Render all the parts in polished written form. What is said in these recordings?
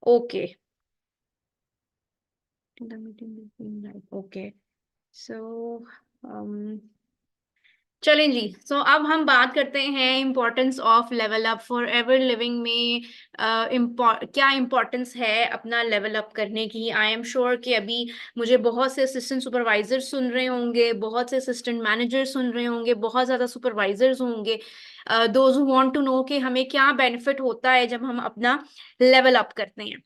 Okay, okay, सो चलें जी। सो अब हम बात करते हैं importance of level up for ever living में। क्या इम्पोर्टेंस है अपना लेवल अप करने की। आई एम श्योर कि अभी मुझे बहुत से असिस्टेंट सुपरवाइजर सुन रहे होंगे, बहुत से असिस्टेंट मैनेजर सुन रहे होंगे, बहुत ज़्यादा सुपरवाइजर्स होंगे, those who want to know कि हमें क्या बेनिफिट होता है जब हम अपना लेवल अप करते हैं।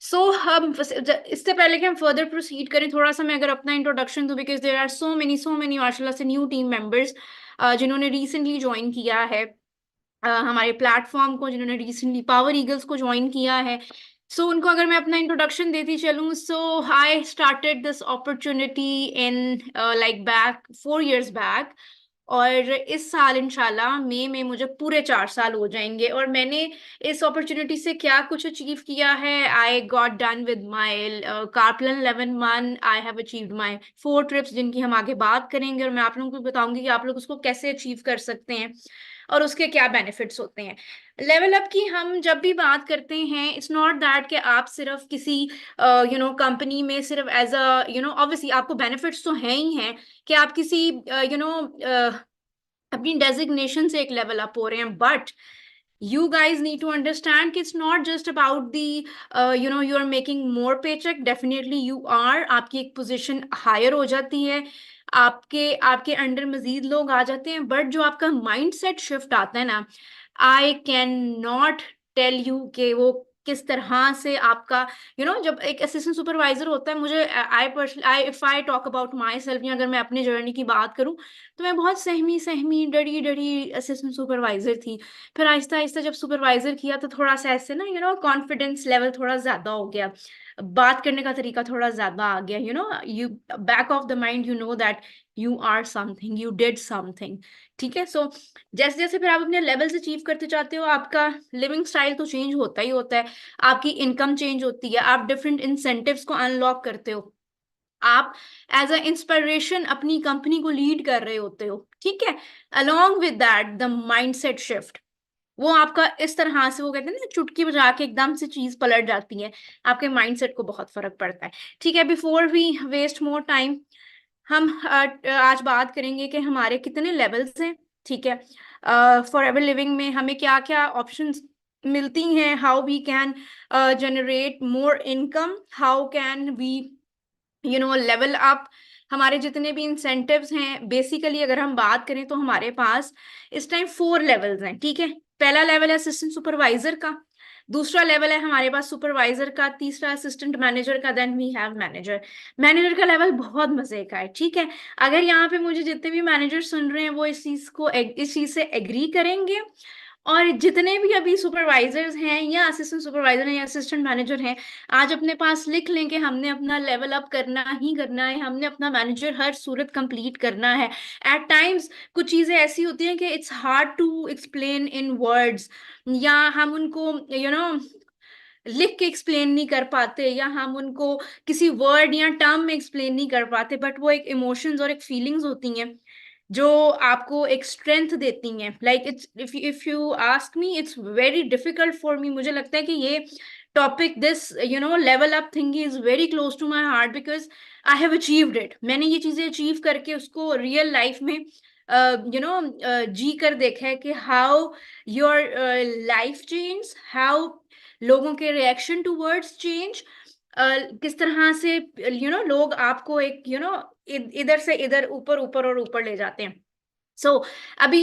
हम इससे पहले कि हम फर्दर प्रोसीड करें, थोड़ा सा मैं अगर अपना इंट्रोडक्शन दूं, because there are so many माशाल्लाह से न्यू टीम मेंबर्स जिन्होंने रिसेंटली ज्वाइन किया है हमारे प्लेटफॉर्म को, जिन्होंने रिसेंटली पावर ईगल्स को ज्वाइन किया है। उनको अगर मैं अपना इंट्रोडक्शन देती चलूं, I started this opportunity in like back 4 years back, और इस साल इंशाल्लाह मई में मुझे पूरे 4 साल हो जाएंगे। और मैंने इस अपॉर्चुनिटी से क्या कुछ अचीव किया है। I got done with my car plan 11 month। I have achieved my 4 trips, जिनकी हम आगे बात करेंगे, और मैं आप लोगों को बताऊंगी कि आप लोग उसको कैसे अचीव कर सकते हैं और उसके क्या बेनिफिट्स होते हैं। लेवल अप की हम जब भी बात करते हैं, इट्स नॉट दैट कि आप सिर्फ किसी कंपनी में सिर्फ एज अ ऑब्वियसली आपको बेनिफिट्स तो हैं ही हैं कि आप किसी अपनी डेजिग्नेशन से एक लेवल अप हो रहे हैं, but you guys need to understand कि it's not just about the you are making more paycheck। definitely you are, आपकी एक पोजीशन हायर हो जाती है, आपके आपके अंडर मजीद लोग आ जाते हैं, बट जो आपका माइंड सेट शिफ्ट आता है ना, I can not tell you कि वो किस तरह से आपका जब एक असिस्टेंट सुपरवाइजर होता है, मुझे I personally I if I talk about my self, या अगर मैं अपनी जर्नी की बात करूं, तो मैं बहुत सहमी सहमी डरी डरी असिस्टेंट सुपरवाइजर थी। फिर आहिस्ता आहिस्ता जब सुपरवाइजर किया तो थोड़ा सा ऐसे ना कॉन्फिडेंस लेवल थोड़ा ज्यादा हो गया, बात करने का तरीका थोड़ा ज्यादा आ गया, you back of the mind you know that you are something, you did something. ठीक है। जैसे जैसे फिर आप अपने लेवल्स अचीव करते जाते हो, आपका लिविंग स्टाइल तो चेंज होता ही होता है, आपकी इनकम चेंज होती है, आप डिफरेंट इंसेंटिव्स को अनलॉक करते हो, आप एज अ इंस्पिरेशन अपनी कंपनी को लीड कर रहे होते हो। ठीक है। Along with that the mindset shift, वो आपका इस तरह से, वो कहते हैं ना, चुटकी बजा के एकदम से चीज पलट जाती है, आपके माइंडसेट को बहुत फर्क पड़ता है। ठीक है। Before we waste more time, हम आज बात करेंगे कि हमारे कितने लेवल्स हैं। ठीक है। फॉर एवर लिविंग में हमें क्या क्या ऑप्शंस मिलती हैं, how we can generate more income, how can we level up, हमारे जितने भी इंसेंटिव्स हैं। बेसिकली अगर हम बात करें तो हमारे पास इस टाइम 4 लेवल्स हैं। ठीक है। पहला लेवल है असिस्टेंट सुपरवाइजर का, दूसरा लेवल है हमारे पास सुपरवाइजर का, तीसरा असिस्टेंट मैनेजर का, then we have manager. Manager का लेवल बहुत मजे का है। ठीक है। अगर यहाँ पे मुझे जितने भी मैनेजर सुन रहे हैं वो इस चीज से एग्री करेंगे, और जितने भी अभी सुपरवाइजर्स हैं या असिस्टेंट सुपरवाइजर हैं या असिस्टेंट मैनेजर हैं, आज अपने पास लिख लें कि हमने अपना लेवल अप करना ही करना है, हमने अपना मैनेजर हर सूरत कंप्लीट करना है। एट टाइम्स कुछ चीजें ऐसी होती हैं कि it's hard to explain in words, या हम उनको लिख के एक्सप्लेन नहीं कर पाते, या हम उनको किसी वर्ड या टर्म में एक्सप्लेन नहीं कर पाते, बट वो एक इमोशंस और एक फीलिंग्स होती हैं जो आपको एक स्ट्रेंथ देती हैं। Like it's if you ask me, it's very difficult for me, मुझे लगता है कि ये topic, this level up thing is very close to my heart, because I have achieved it. मैंने ये चीजें अचीव करके उसको रियल लाइफ में जी कर देखा है कि how your life change, how लोगों के रिएक्शन टूवर्ड्स चेंज, किस तरह से लोग आपको एक इधर से इधर, ऊपर ऊपर और ऊपर ले जाते हैं। अभी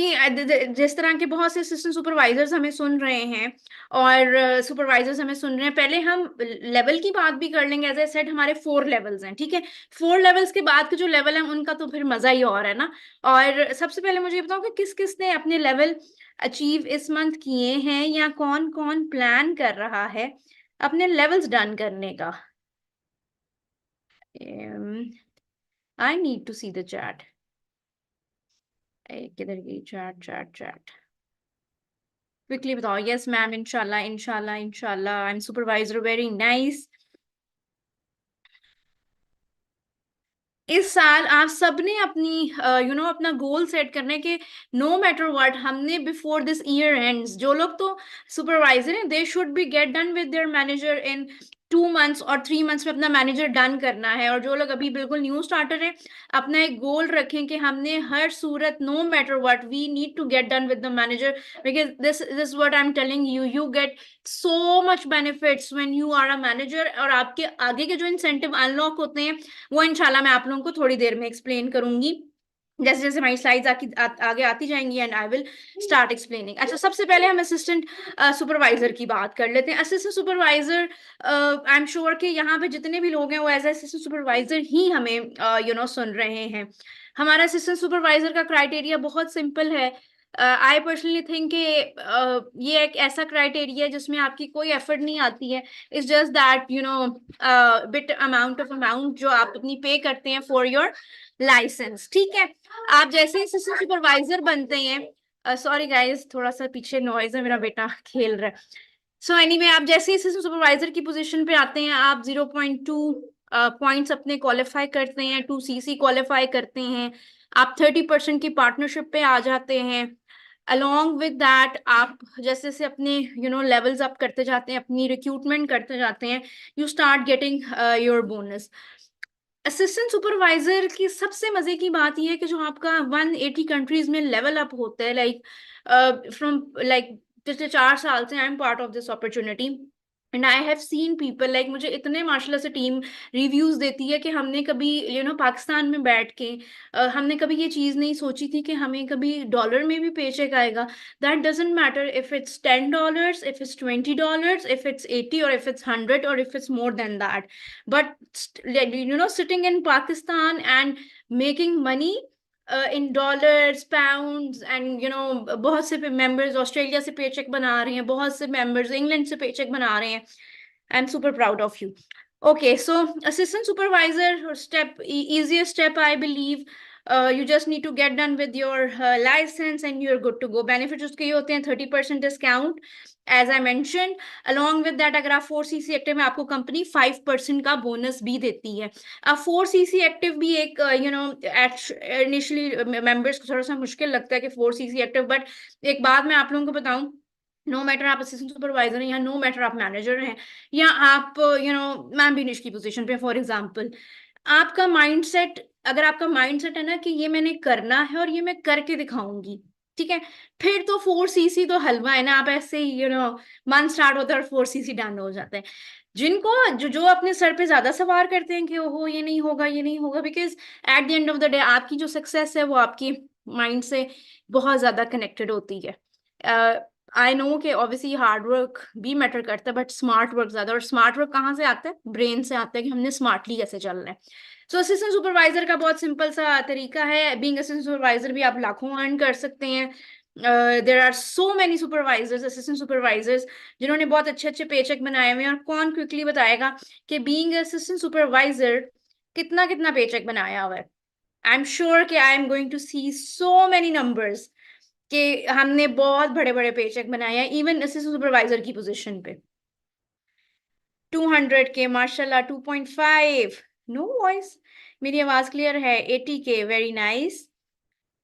जिस तरह के बहुत से असिस्टेंट सुपरवाइजर्स हमें सुन रहे हैं और सुपरवाइजर्स हमें सुन रहे हैं, पहले हम लेवल की बात भी कर लेंगे। एज ए सेड हमारे 4 लेवल्स हैं। ठीक है। 4 लेवल्स के बाद के जो लेवल है उनका तो फिर मजा ही और है ना। और सबसे पहले मुझे बताओ कि किस किस ने अपने लेवल अचीव इस मंथ किए हैं, या कौन कौन प्लान कर रहा है अपने लेवल्स डन करने का। I need to see the chat. किधर गई चैट चैट चैट, क्विकली बताओ। यस मैम, इंशाल्लाह इंशाल्लाह इंशाल्लाह, I am supervisor, very nice. इस साल आप सबने अपनी अपना गोल सेट करने के नो मैटर व्हाट, हमने बिफोर दिस ईयर एंड्स, जो लोग तो सुपरवाइजर हैं they should be gate done with their manager in 2 months और 3 मंथ्स में अपना मैनेजर डन करना है। और जो लोग अभी बिल्कुल न्यू स्टार्टर हैं, अपना एक गोल रखें कि हमने हर सूरत no matter what we need to get done with the manager, because this what I am telling you, you get so much benefits when you are a manager. और आपके आगे के जो इंसेंटिव अनलॉक होते हैं वो इंशाल्लाह मैं आप लोगों को थोड़ी देर में एक्सप्लेन करूंगी, जैसे जैसे हमारी स्लाइड्स आगे आती जाएंगी and I will start explaining. अच्छा, सबसे पहले हम असिस्टेंट सुपरवाइजर की बात कर लेते हैं। Assistant supervisor, I am sure कि यहाँ पे जितने भी लोग हैं वो एज असिस्टेंट सुपरवाइजर ही हमें सुन रहे हैं। हमारा असिस्टेंट सुपरवाइजर का क्राइटेरिया बहुत सिंपल है। आई पर्सनली थिंक कि ये एक ऐसा क्राइटेरिया है जिसमें आपकी कोई एफर्ट नहीं आती है। It's just that bit amount जो आप अपनी पे करते हैं फॉर योर लाइसेंस, ठीक है। आप जैसे ही असिस्टेंट सुपरवाइजर बनते हैं, सॉरी गाइस थोड़ा सा पीछे नॉइज है, मेरा बेटा खेल रहा है। सो एनीवे, आप जैसे ही असिस्टेंट सुपरवाइजर की पोजीशन पे आते हैं, आप 0.2 पॉइंट्स अपने क्वालिफाई करते हैं, 2 CC क्वालिफाई करते हैं, आप 30% की पार्टनरशिप पे आ जाते हैं। अलोंग विद दैट आप जैसे जैसे अपने लेवल्स अप करते जाते हैं, अपनी रिक्रूटमेंट करते जाते हैं, you start getting your bonus. Assistant supervisor की सबसे मजे की बात यह है कि जो आपका 180 कंट्रीज में लेवल अप होता है, लाइक फ्रॉम लाइक पिछले 4 साल से I am part of this opportunity and I have seen people like, मुझे इतने माशाल्लाह से टीम रिव्यूज देती है कि हमने कभी पाकिस्तान में बैठ के हमने कभी ये चीज नहीं सोची थी कि हमें कभी डॉलर में भी पेचेक आएगा। That doesn't matter if it's $10, if it's $20, if it's 80, or if it's 100, or if it's more than that, but sitting in Pakistan and making money in dollars, pounds, and बहुत से members Australia से paycheque बना रहे हैं, बहुत से members England से paycheque बना रहे हैं। I am super proud of you. Okay, so assistant supervisor step, easiest step I believe, you just need to get done with your license and you're good to go। benefits उसके ये होते हैं 30% discount as I mention. Along with that अगर आप 4CC active में, आपको company 5% का bonus भी देती है। अब 4CC एक्टिव भी एक इनिशियली मेंबर्स को थोड़ा सा मुश्किल लगता है कि 4CC एक्टिव, बट एक बात मैं आप लोगों को बताऊं, नो मैटर आप असिस्टेंट सुपरवाइजर हैं या नो मैटर आप मैनेजर हैं या आप मैम बिनिश की पोजीशन पे फॉर एग्जांपल, आपका माइंडसेट, अगर आपका माइंडसेट है ना कि ये मैंने करना है और ये मैं करके दिखाऊंगी, ठीक है, फिर तो 4CC तो हलवा है ना। आप ऐसे ही मन स्टार्ट होता है और 4CC डन हो जाता है। जिनको जो जो अपने सर पे ज्यादा सवार करते हैं कि ओहो ये नहीं होगा ये नहीं होगा, because at the end of the day आपकी जो सक्सेस है वो आपकी माइंड से बहुत ज्यादा कनेक्टेड होती है। आई नो कि ऑब्वियसली हार्ड वर्क भी मैटर करता है, बट स्मार्ट वर्क ज्यादा, और स्मार्ट वर्क कहाँ से आता है? ब्रेन से आता है कि हमने स्मार्टली कैसे चलना है। सो असिस्टेंट सुपरवाइजर का बहुत सिंपल सा तरीका है, बीइंग असिस्टेंट सुपरवाइजर भी आप लाखों अर्न कर सकते हैं। There are so many supervisors, assistant supervisors जिन्होंने बहुत अच्छे अच्छे पेचेक बनाए हुए हैं। और कौन क्विकली बताएगा कि बीइंग असिस्टेंट सुपरवाइजर कितना कितना पेचेक बनाया हुआ है? आई एम श्योर कि I am going to see so many numbers कि हमने बहुत बड़े बड़े पेचेक बनाए हैं इवन असिस्टेंट सुपरवाइजर की पोजीशन पे। 200K माशाल्लाह, 2.5, नो वॉइस, मेरी आवाज क्लियर है? 80K very nice,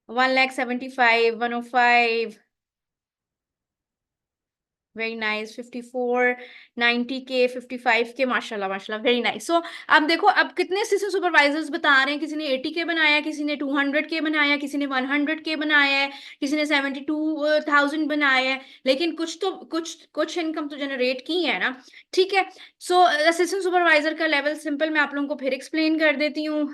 1,75,000, 105 very nice, 54, 90K, 55K माशाल्लाह माशाल्लाह वेरी नाइस। सो अब देखो, अब कितने असिस्टेंट सुपरवाइजर्स बता रहे हैं, किसी ने 80K बनाया, किसी ने 200K बनाया, किसी ने 100K बनाया है, किसी ने 72,000 बनाया है, लेकिन कुछ तो कुछ इनकम तो जनरेट की है ना, ठीक है। सो असिस्टेंट सुपरवाइजर का लेवल सिंपल मैं आप लोगों को फिर एक्सप्लेन कर देती हूँ।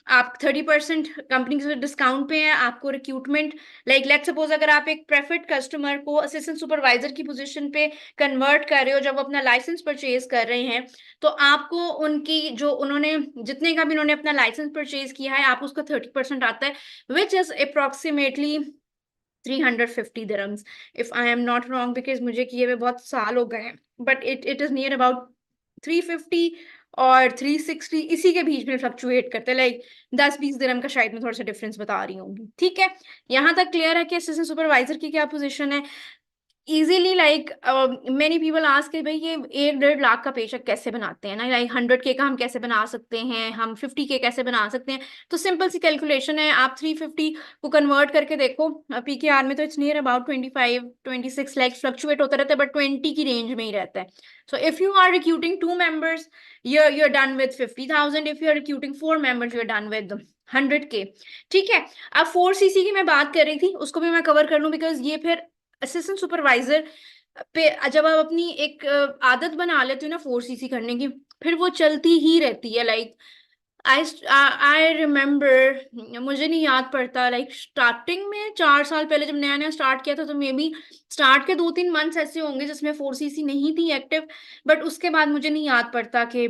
आप 30% कंपनी से डिस्काउंट पे हैं, आपको रिक्रूटमेंट, लाइक लेट सपोज अगर आप एक प्रेफर्ड कस्टमर को असिस्टेंट सुपरवाइजर की पोजीशन पे कन्वर्ट कर रहे हो, जब अपना लाइसेंस परचेज कर रहे हैं, तो आपको उनकी जो उन्होंने जितने का भी उन्होंने अपना लाइसेंस परचेज किया है, आप उसका 30% आता है, which is approximately 350 dirhams, if I am not wrong, because मुझे किए हुए बहुत साल हो गए हैं, but it is near about 350 और 360, इसी के बीच में फ्लक्चुएट करते हैं, लाइक 10-20 दिरहम का शायद मैं थोड़ा सा डिफरेंस बता रही हूँ, ठीक है। यहाँ तक क्लियर है कि असिस्टेंट सुपरवाइजर की क्या पोजीशन है। Easily like many people ask कि भाई ये 1-1.5 लाख का पेचेक कैसे बनाते हैं ना, लाइक 100K का हम कैसे बना सकते हैं, हम 50K कैसे बना सकते हैं। तो सिंपल सी कैलकुलेशन है, आप 350 को कन्वर्ट करके देखो। PKR में तो it's near about 25-26 lakh, fluctuate होता रहता है बट 20 की रेंज में ही रहता है। So if you are recruiting 2 members, you're done with 50,000। If you are recruiting 4 members, you're done with 100K। ठीक है। अब 4CC की मैं बात कर रही थी, उसको भी मैं कवर कर लूं, बिकॉज ये फिर असिस्टेंट सुपरवाइजर पे जब आप अपनी एक आदत बना लेते हो ना 4CC करने की, फिर वो चलती ही रहती है। लाइक आई रिमेम्बर, मुझे नहीं याद पड़ता, लाइक स्टार्टिंग में 4 साल पहले जब नया नया स्टार्ट किया था, तो मे बी स्टार्ट के 2-3 मंथ्स ऐसे होंगे जिसमें 4CC नहीं थी एक्टिव, बट उसके बाद मुझे नहीं याद पड़ता कि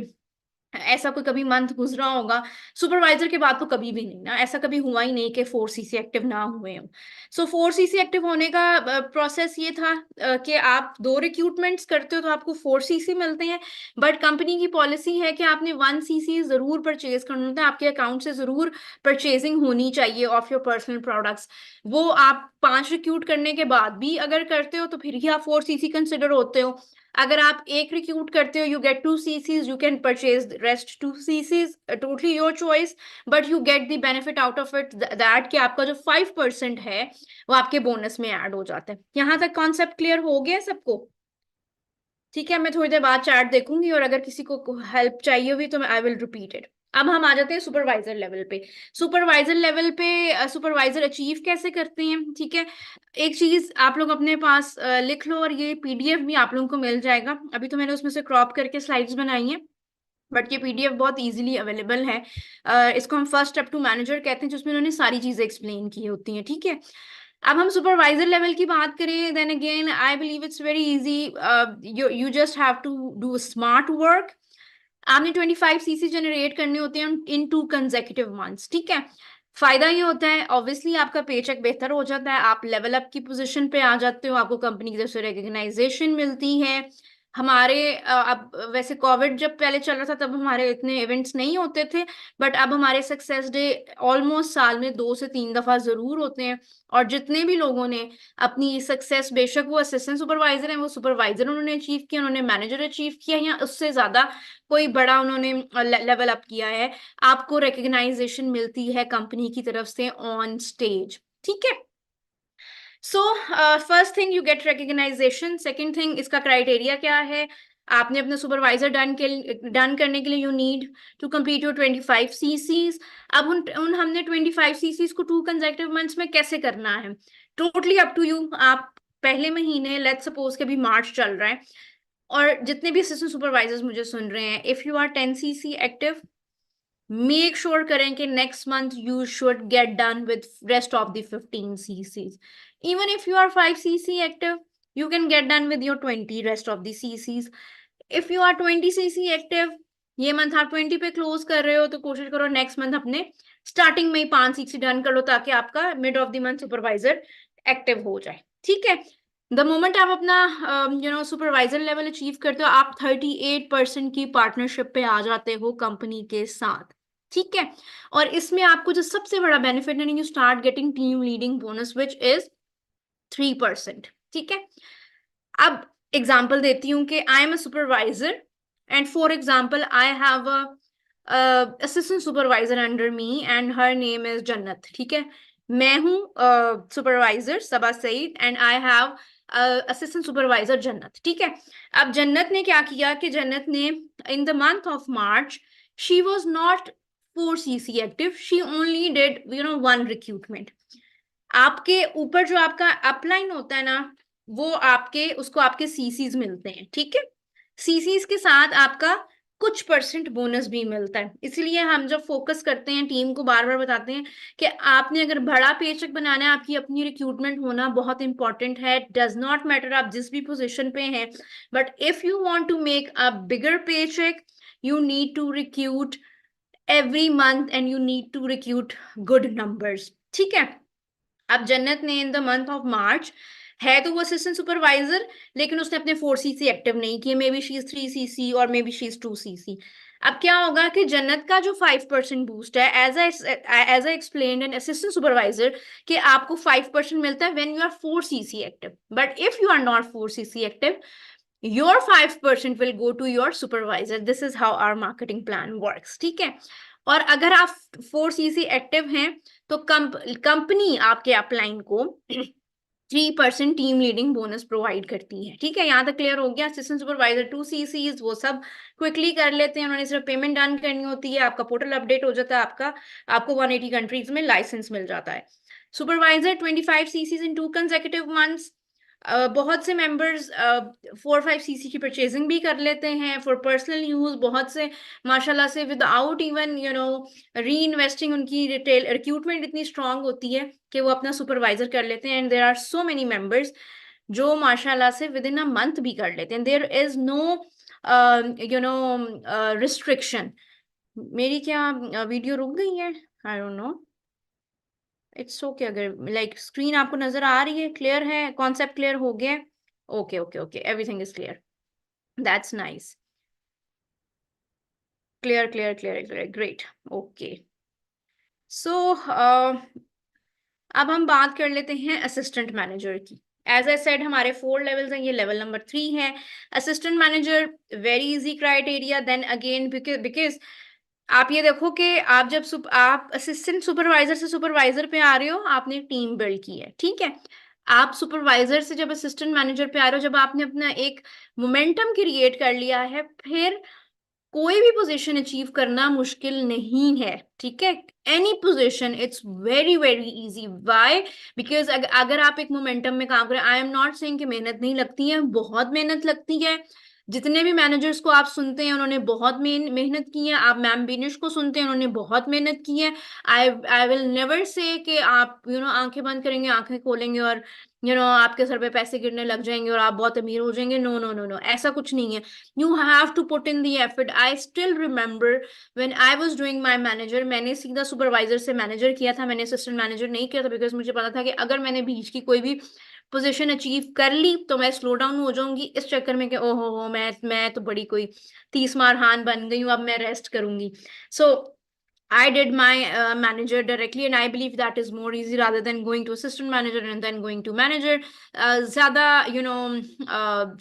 ऐसा कोई कभी मंथ गुजरा होगा। सुपरवाइजर के बाद तो कभी भी नहीं ना, ऐसा कभी हुआ ही नहीं कि 4CC एक्टिव ना हुए हो। सो 4CC एक्टिव होने का प्रोसेस ये था कि आप 2 रिक्रूटमेंट्स करते हो तो आपको 4CC मिलते हैं, बट कंपनी की पॉलिसी है कि आपने 1CC जरूर परचेज करना होता है, आपके अकाउंट से जरूर परचेजिंग होनी चाहिए ऑफ योर पर्सनल प्रोडक्ट्स। वो आप 5 रिक्रूट करने के बाद भी अगर करते हो तो फिर ही आप 4CC कंसिडर होते हो। अगर आप 1 रिक्रूट करते हो, you get 2 CCs, you can purchase rest 2 CCs, totally your choice, but you get the benefit out of it that कि आपका जो 5% है वो आपके बोनस में ऐड हो जाता है। यहाँ तक कॉन्सेप्ट क्लियर हो गया सबको? ठीक है, मैं थोड़ी देर बाद चैट देखूंगी और अगर किसी को हेल्प चाहिए हुई तो आई विल रिपीट इट। अब हम आ जाते हैं सुपरवाइजर लेवल पे। सुपरवाइजर लेवल पे सुपरवाइजर अचीव कैसे करते हैं? ठीक है, एक चीज आप लोग अपने पास लिख लो, और ये PDF भी आप लोगों को मिल जाएगा। अभी तो मैंने उसमें से क्रॉप करके स्लाइड्स बनाई हैं, बट ये PDF बहुत इजीली अवेलेबल है। इसको हम फर्स्ट स्टेप टू मैनेजर कहते हैं, जिसमें उन्होंने सारी चीजें एक्सप्लेन की होती हैं। ठीक है, अब हम सुपरवाइजर लेवल की बात करें, then again I believe it's very easy. You just have to do smart work. आपने 25 CC जनरेट करने होते हैं इन 2 कंसेक्यूटिव मंथ्स। ठीक है, फायदा ये होता है ऑब्वियसली आपका पेचेक बेहतर हो जाता है, आप लेवल अप की पोजीशन पे आ जाते हो, आपको कंपनी की तरफ से रिकग्नाइजेशन मिलती है। हमारे अब वैसे कोविड जब पहले चल रहा था तब हमारे इतने इवेंट्स नहीं होते थे, बट अब हमारे सक्सेस डे ऑलमोस्ट साल में 2 से 3 दफा जरूर होते हैं। और जितने भी लोगों ने अपनी सक्सेस, बेशक वो असिस्टेंट सुपरवाइजर है, वो सुपरवाइजर उन्होंने अचीव किया, उन्होंने मैनेजर अचीव किया, या उससे ज्यादा कोई बड़ा उन्होंने लेवल अप किया है, आपको रिकग्नाइजेशन मिलती है कंपनी की तरफ से ऑन स्टेज। ठीक है, so first thing you get recognition. Second thing, इसका क्राइटेरिया क्या है? आपने अपने सुपरवाइजर डन करने के लिए you need to complete your 25 CCs। अब उन हमने 25 CCs को 2 कंसेक्यूटिव मंथ्स में कैसे करना है, टोटली अप टू यू। आप पहले महीने, लेट्स सपोज के अभी मार्च चल रहा है, और जितने भी असिस्टेंट सुपरवाइजर्स मुझे सुन रहे हैं, if you are 10 CC active, make sure करें कि next month you should get done with rest of the 15 CCs। Even if you are 5 CC active, you can get done with your 20 rest of the CCs। if you are 20 CC active, ये month आप 20 पे close कर रहे हो, तो कोशिश करो next month अपने स्टार्टिंग में ही 5 CC डन कर लो, ताकि आपका mid of the month supervisor active हो जाए। ठीक है, द मोमेंट आप अपना सुपरवाइजर लेवल अचीव करते हो, आप 38% की पार्टनरशिप पे आ जाते हो कंपनी के साथ। ठीक है, और इसमें आपको जो सबसे बड़ा बेनिफिट है, you start getting team leading bonus which is 3%। ठीक है, अब एग्जाम्पल देती हूँ कि I am a supervisor and for example I have a assistant supervisor under me and her name is Jannat. ठीक है, मैं हूँ supervisor Saba Saeed and I have assistant supervisor Jannat. ठीक है, अब जन्नत ने क्या किया कि जन्नत ने in the month of March, she was not 4CC active, she only did 1 recruitment. आपके ऊपर जो आपका अपलाइन होता है ना, वो आपके उसको आपके CCs मिलते हैं। ठीक है, CCs के साथ आपका कुछ % बोनस भी मिलता है। इसलिए हम जब फोकस करते हैं, टीम को बार बार बताते हैं कि आपने अगर बड़ा पेचेक बनाना है, आपकी अपनी रिक्रूटमेंट होना बहुत इंपॉर्टेंट है। डज नॉट मैटर आप जिस भी पोजिशन पे हैं, but if you want to make a bigger paycheck, you need to recruit every month and you need to recruit good numbers. ठीक है, अब जन्नत ने in the month of March, है तो वो असिस्टेंट सुपरवाइजर, लेकिन उसने अपने 4CC एक्टिव नहीं किए, may be she is 3CC और may be she is 2CC। अब क्या होगा कि जन्नत का जो 5% बूस्ट है, as I explain an assistant supervisor, कि आपको 5% मिलता है when you are 4 cc active, but if you are not 4 cc active, your 5% will go to your supervisor. This is how our marketing plan works, ठीक है। और अगर आप 4 cc active हैं तो कंपनी आपके अपलाइन को 3% टीम लीडिंग बोनस प्रोवाइड करती है, ठीक है। यहाँ तक क्लियर हो गया। असिस्टेंट सुपरवाइजर 2 ccs वो सब क्विकली कर लेते हैं, उन्होंने सिर्फ पेमेंट डन करनी होती है, आपका पोर्टल अपडेट हो जाता है, आपको 180 कंट्रीज में लाइसेंस मिल जाता है। सुपरवाइजर 25 ccs इन 2 consecutive months। बहुत से मेंबर्स 4-5 cc की परचेजिंग भी कर लेते हैं फॉर पर्सनल यूज। बहुत से माशाल्लाह से विदाउट इवन री इन्वेस्टिंग, उनकी रिटेल रिक्रूटमेंट इतनी स्ट्रांग होती है कि वो अपना सुपरवाइजर कर लेते हैं। And there are so many members जो माशाल्लाह से विद इन अ मंथ भी कर लेते हैं। There is no restriction. मेरी क्या वीडियो रुक गई है? I don't know, it's okay. अगर लाइक स्क्रीन आपको नजर आ रही है, क्लियर है, कॉन्सेप्ट क्लियर हो गया? Okay okay okay, everything is clear, that's nice. Clear clear clear clear, great, okay. So अब हम बात कर लेते हैं असिस्टेंट मैनेजर की। एज आई सेड हमारे 4 लेवल्स हैं, ये लेवल नंबर 3 है। Assistant manager, very easy criteria. Then again because आप ये देखो कि आप जब आप असिस्टेंट सुपरवाइजर से सुपरवाइजर पे आ रहे हो, आपने टीम बिल्ड की है, ठीक है। आप सुपरवाइजर से जब असिस्टेंट मैनेजर पे आ रहे हो, जब आपने अपना एक मोमेंटम क्रिएट कर लिया है, फिर कोई भी पोजीशन अचीव करना मुश्किल नहीं है, ठीक है। Any position it's very very easy. Why? Because अगर आप एक मोमेंटम में काम करें, आई एम नॉट सेइंग कि मेहनत नहीं लगती है, बहुत मेहनत लगती है। जितने भी मैनेजर्स को आप सुनते हैं उन्होंने बहुत मेहनत की है। आप मैम बिनिश को सुनते हैं, उन्होंने बहुत मेहनत की है। आई आई विल नेवर से कि आप आंखें बंद करेंगे, आंखें खोलेंगे और आपके सर पे पैसे गिरने लग जाएंगे और आप बहुत अमीर हो जाएंगे। नो नो नो नो, ऐसा कुछ नहीं है। You have to put in the effort. I still remember when I was doing my manager, मैंने सीधा सुपरवाइजर से मैनेजर किया था, मैंने असिस्टेंट मैनेजर नहीं किया था, बिकॉज मुझे पता था कि अगर मैंने बीच की कोई भी पोजीशन अचीव कर ली तो मैं स्लो डाउन हो जाऊंगी इस चक्कर में कि ओहो हो, मैं तो बड़ी कोई 30 मार हान बन गई हूँ, अब मैं रेस्ट करूंगी। सो I did my manager directly, and I believe that is more easy rather than going to assistant manager and then going to manager. ज़्यादा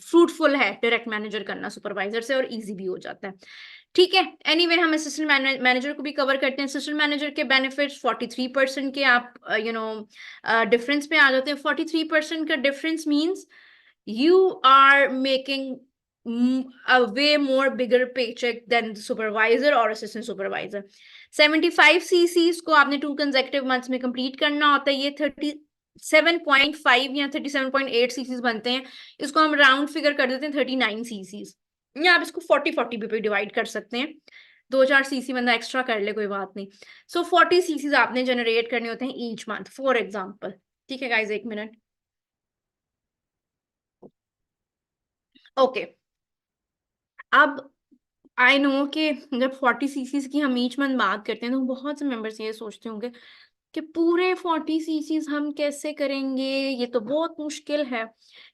fruitful है direct manager करना supervisor से, और easy भी हो जाता है, ठीक है। Anyway, हम assistant manager को भी cover करते हैं। assistant manager के benefits 43% के आप difference पे आ जाते हैं। 43% का difference means you are making a way more bigger paycheck than the supervisor or assistant supervisor। 75 ccs को आपने 2 consecutive months में कंप्लीट करना होता है। ये 37.5 या 37.8 ccs बनते हैं। इसको हम राउंड फिगर कर देते हैं 39 ccs, या आप इसको 40-40 पे डिवाइड कर सकते हैं। 2-4 cc बंदा एक्स्ट्रा कर ले, कोई बात नहीं। सो 40 ccs आपने जनरेट करने होते हैं ईच मंथ, फॉर एग्जाम्पल, ठीक है गाइज, 1 मिनट। ओके, अब आई नो कि जब 40 ccs की हम ईच मंथ बात करते हैं तो बहुत से मेंबर्स ये सोचते होंगे कि पूरे 40 ccs हम कैसे करेंगे, ये तो बहुत मुश्किल है।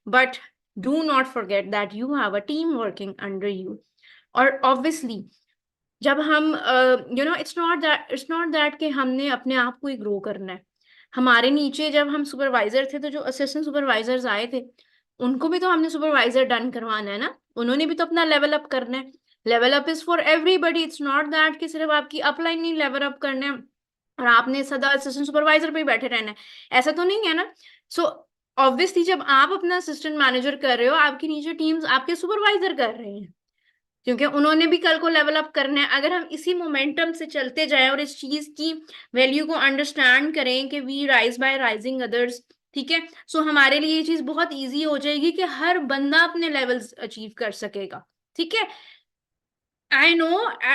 But do not forget that you have a team working under you. और ऑब्वियसली जब हम इट्स नॉट दैट कि हमने अपने आप को ही ग्रो करना है। हमारे नीचे जब हम सुपरवाइजर थे तो जो असिस्टेंट सुपरवाइजर्स आए थे, उनको भी तो हमने सुपरवाइजर डन करवाना है ना, उन्होंने भी तो अपना लेवल अप करना है। Level up is for everybody, it's not that कि सिर्फ आपकी अपलाइन ही लेवल अप करना है और आपने सदा असिस्टेंट सुपरवाइजर पे ही बैठे रहना है, ऐसा तो नहीं है ना। सो ऑब्वियसली जब आप अपना असिस्टेंट मैनेजर कर रहे हो, आपकी नीचे टीम्स आपके सुपरवाइजर कर रहे हैं, क्योंकि उन्होंने भी कल को लेवल अप करना है। अगर हम इसी मोमेंटम से चलते जाएं और इस चीज की वैल्यू को अंडरस्टैंड करें कि we rise by rising others, ठीक है, सो हमारे लिए ये चीज बहुत इजी हो जाएगी कि हर बंदा अपने लेवल्स अचीव कर सकेगा, ठीक है। आई नो,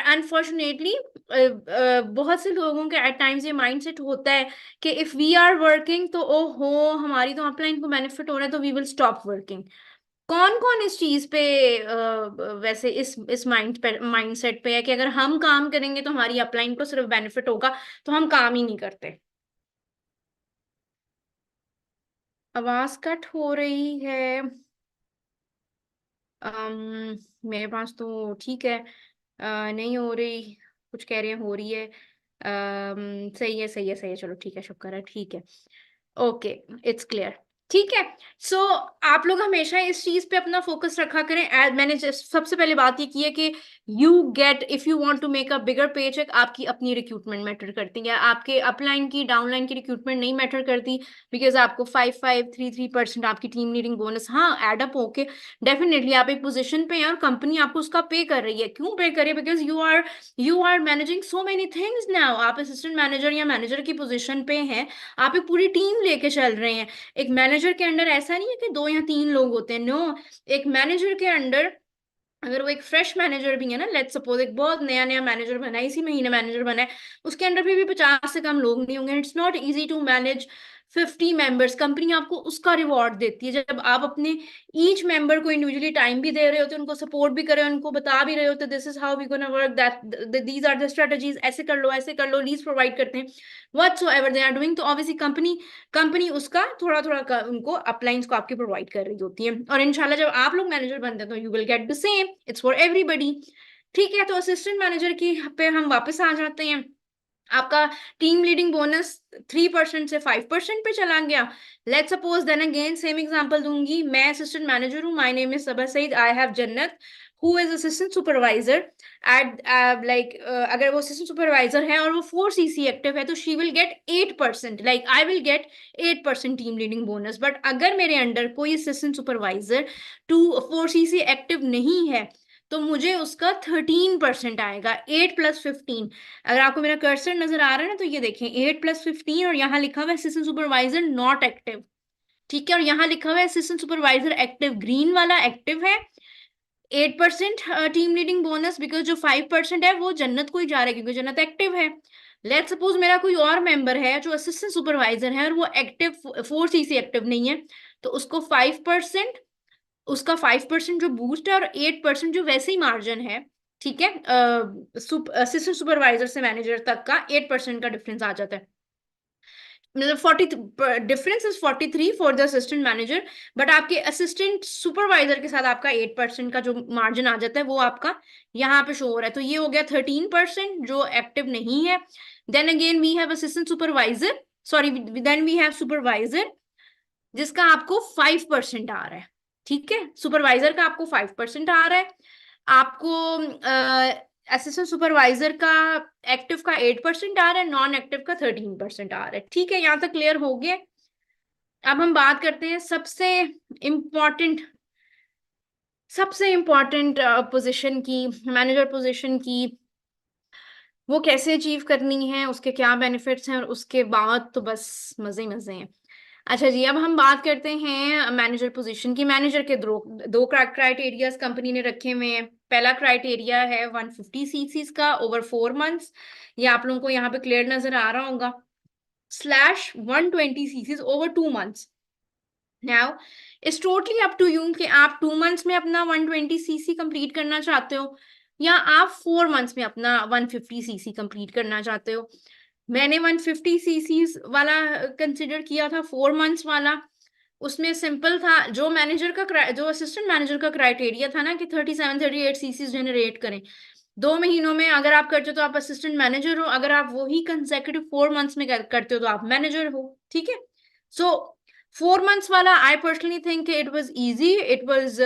अनफॉर्चुनेटली बहुत से लोगों के एट टाइम्स ये माइंडसेट होता है कि इफ वी आर वर्किंग तो ओहो हमारी तो अपलाइन को बेनिफिट हो रहा है तो वी विल स्टॉप वर्किंग। कौन कौन इस चीज पे वैसे इस माइंडसेट पे है कि अगर हम काम करेंगे तो हमारी अपलाइन को सिर्फ बेनिफिट होगा, तो हम काम ही नहीं करते? आवाज कट हो रही है। मेरे पास तो ठीक है। नहीं हो रही, कुछ कह रहे हैं हो रही है। सही है, सही है, सही है, चलो ठीक है, शुक्र है, ठीक है। Okay, it's clear. ठीक है। सो आप लोग हमेशा इस चीज पे अपना फोकस रखा करें। मैंने सबसे पहले बात ये की है कि you get, if you want to make a bigger paycheck, आपकी अपनी रिक्रूटमेंट मैटर करती है, आपके अपलाइन की डाउनलाइन की रिक्रूटमेंट नहीं मैटर करती। बिकॉज आपको 5,533% आपकी टीम लीडिंग बोनस, हाँ, एडअप होके डेफिनेटली आप एक पोजीशन पे हैं और कंपनी आपको उसका पे कर रही है। क्यों पे कर रही है? Because you are managing so many things now. आप असिस्टेंट मैनेजर या मैनेजर की पोजीशन पे हैं, आप एक पूरी टीम लेके चल रहे हैं। एक मैनेजर के अंडर ऐसा नहीं है कि 2 या 3 लोग होते हैं, नो। एक मैनेजर के अंडर, अगर वो एक फ्रेश मैनेजर भी है ना, लेट्स सपोज एक बहुत नया नया मैनेजर बना है, इसी महीने मैनेजर बना है, उसके अंडर भी 50 से कम लोग नहीं होंगे। It's not easy to manage 50 members. Company आपको उसका रिवॉर्ड देती है जब आप अपने ईच मेंबर को इंडिविजुअली टाइम भी दे रहे होते, उनको सपोर्ट भी कर रहे हो, उनको बता भी रहे होते, this is how we gonna work, that these are the strategies, ऐसे कर लो, ऐसे कर लो, लीज प्रोवाइड करते हैं, व्हाटसोएवर दे आर डूइंग। तो ऑब्वियसली कंपनी उसका थोड़ा थोड़ा उनको अपलाइंस को आपके प्रोवाइड कर रही होती है। और इंशाल्लाह जब आप लोग मैनेजर बनते हैं तो you will get the same, it's for everybody. ठीक है, तो असिस्टेंट मैनेजर की पे हम वापस आ जाते हैं। आपका टीम लीडिंग बोनस 3% से 5% पे चला गया। Let's suppose, then again same example दूंगी। मैं असिस्टेंट मैनेजर हूँ, my name is Saba Saeed, I have Jannat who is assistant supervisor at, like अगर वो असिस्टेंट सुपरवाइजर है और वो 4cc एक्टिव है तो she will get 8%, like I will gate 8% team leading bonus. But अगर मेरे अंडर कोई असिस्टेंट सुपरवाइजर 4cc एक्टिव नहीं है तो मुझे उसका 13% आएगा, 8+15। अगर आपको मेरा कर्सर नजर आ रहा है ना, तो ये देखें 8+15 और यहाँ लिखा हुआ है असिस्टेंट सुपरवाइजर नॉट एक्टिव। ठीक है, और यहाँ लिखा हुआ है असिस्टेंट सुपरवाइजर एक्टिव, ग्रीन वाला एक्टिव है। 8% टीम लीडिंग बोनस, बिकॉज जो 5% है वो जन्नत को ही जा रहा है क्योंकि जन्नत एक्टिव है। लेट सपोज मेरा कोई और मेंबर है जो असिस्टेंट सुपरवाइजर है और वो एक्टिव 4cc एक्टिव नहीं है, तो उसको 5%, उसका 5% जो बूस्ट है और 8% जो वैसे ही मार्जिन है, ठीक है, असिस्टेंट सुपरवाइजर से मैनेजर तक का 8% का डिफरेंस आ जाता है। मतलब 40 difference is 43 for the assistant manager, but आपके असिस्टेंट सुपरवाइजर के साथ आपका 8% का जो मार्जिन आ जाता है वो आपका यहाँ पे शो हो रहा है। तो ये हो गया 13% जो एक्टिव नहीं है। Then again we have assistant supervisor, sorry, then we have supervisor जिसका आपको 5% आ रहा है। ठीक है, सुपरवाइजर का आपको 5% आ रहा है, आपको असिस्टेंट सुपरवाइजर का एक्टिव का 8% आ रहा है, नॉन एक्टिव का 13% आ रहा है। ठीक है, यहां तक क्लियर हो गया। अब हम बात करते हैं सबसे इम्पॉर्टेंट पोजीशन की, मैनेजर पोजीशन की, वो कैसे अचीव करनी है, उसके क्या बेनिफिट्स हैं, और उसके बाद तो बस मजे ही मजे हैं। अच्छा जी, अब हम बात करते हैं मैनेजर पोजीशन की। मैनेजर के दो क्राइटेरियाज कंपनी ने रखे हुए हैं। पहला क्राइटेरिया है 150 सीसीज का ओवर 4 मंथ्स, ये आप लोगों को यहाँ पे क्लियर नजर आ रहा होगा, slash 120 CCs over 2 months. Now it's totally up to you कि आप 2 मंथ्स में अपना 120 सीसी कंप्लीट करना चाहते हो या आप 4 मंथ्स में अपना 150 सीसी कंप्लीट करना चाहते हो। मैंने 150 सीसी वाला कंसिडर किया था, 4 मंथ्स वाला। उसमें सिंपल था, जो असिस्टेंट मैनेजर का क्राइटेरिया था ना कि 37-38 सीसी जनरेट करें 2 महीनों में। अगर आप करते हो तो आप असिस्टेंट मैनेजर हो, अगर आप वही कंसेक्यूटिव 4 मंथ्स में करते हो तो आप मैनेजर हो। ठीक है, सो 4 मंथ्स वाला I personally think it was easy, it was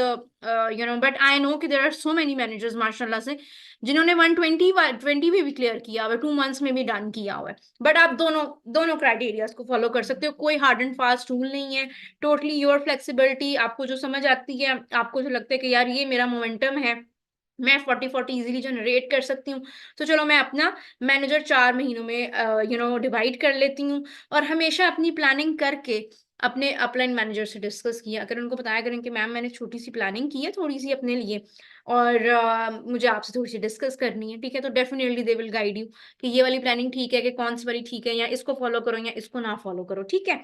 but I know कि there are so many managers माशाल्लाह से जिन्होंने 120 भी क्लियर किया हुआ है, 2 मंथ्स में भी डन किया हुआ है। बट आप दोनों दोनों क्राइटेरियाज को फॉलो कर सकते हो, कोई हार्ड एंड फास्ट रूल नहीं है, टोटली योर फ्लेक्सिबिलिटी। आपको जो समझ आती है, आपको जो लगता है कि यार ये मेरा मोमेंटम है, मैं 40-40 इजीली जनरेट कर सकती हूँ, तो चलो मैं अपना मैनेजर 4 महीनों में डिवाइड कर लेती हूँ। और हमेशा अपनी प्लानिंग करके अपने अपलाइन मैनेजर से डिस्कस किया अगर, उनको बताया करें कि मैम मैंने छोटी सी प्लानिंग की है थोड़ी सी अपने लिए और मुझे आपसे थोड़ी सी डिस्कस करनी है। ठीक है, तो definitely they will guide you कि ये वाली प्लानिंग ठीक है कि कौन सी वाली ठीक है, या इसको फॉलो करो या इसको ना फॉलो करो। ठीक है,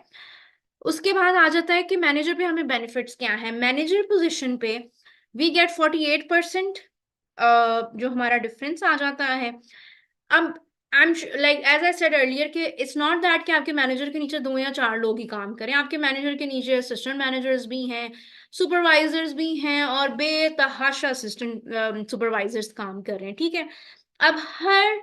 उसके बाद आ जाता है कि मैनेजर पे हमें बेनिफिट्स क्या है। मैनेजर पोजिशन पे वी गेट 48% जो हमारा डिफरेंस आ जाता है। अब I am like as I said earlier कि इट्स नॉट दैट कि आपके मैनेजर के नीचे 2 या 4 लोग ही काम करें, आपके मैनेजर के नीचे असिस्टेंट मैनेजर्स भी हैं, सुपरवाइजर्स भी हैं और बेतहाशा असिस्टेंट सुपरवाइजर्स काम कर रहे हैं, ठीक है। अब हर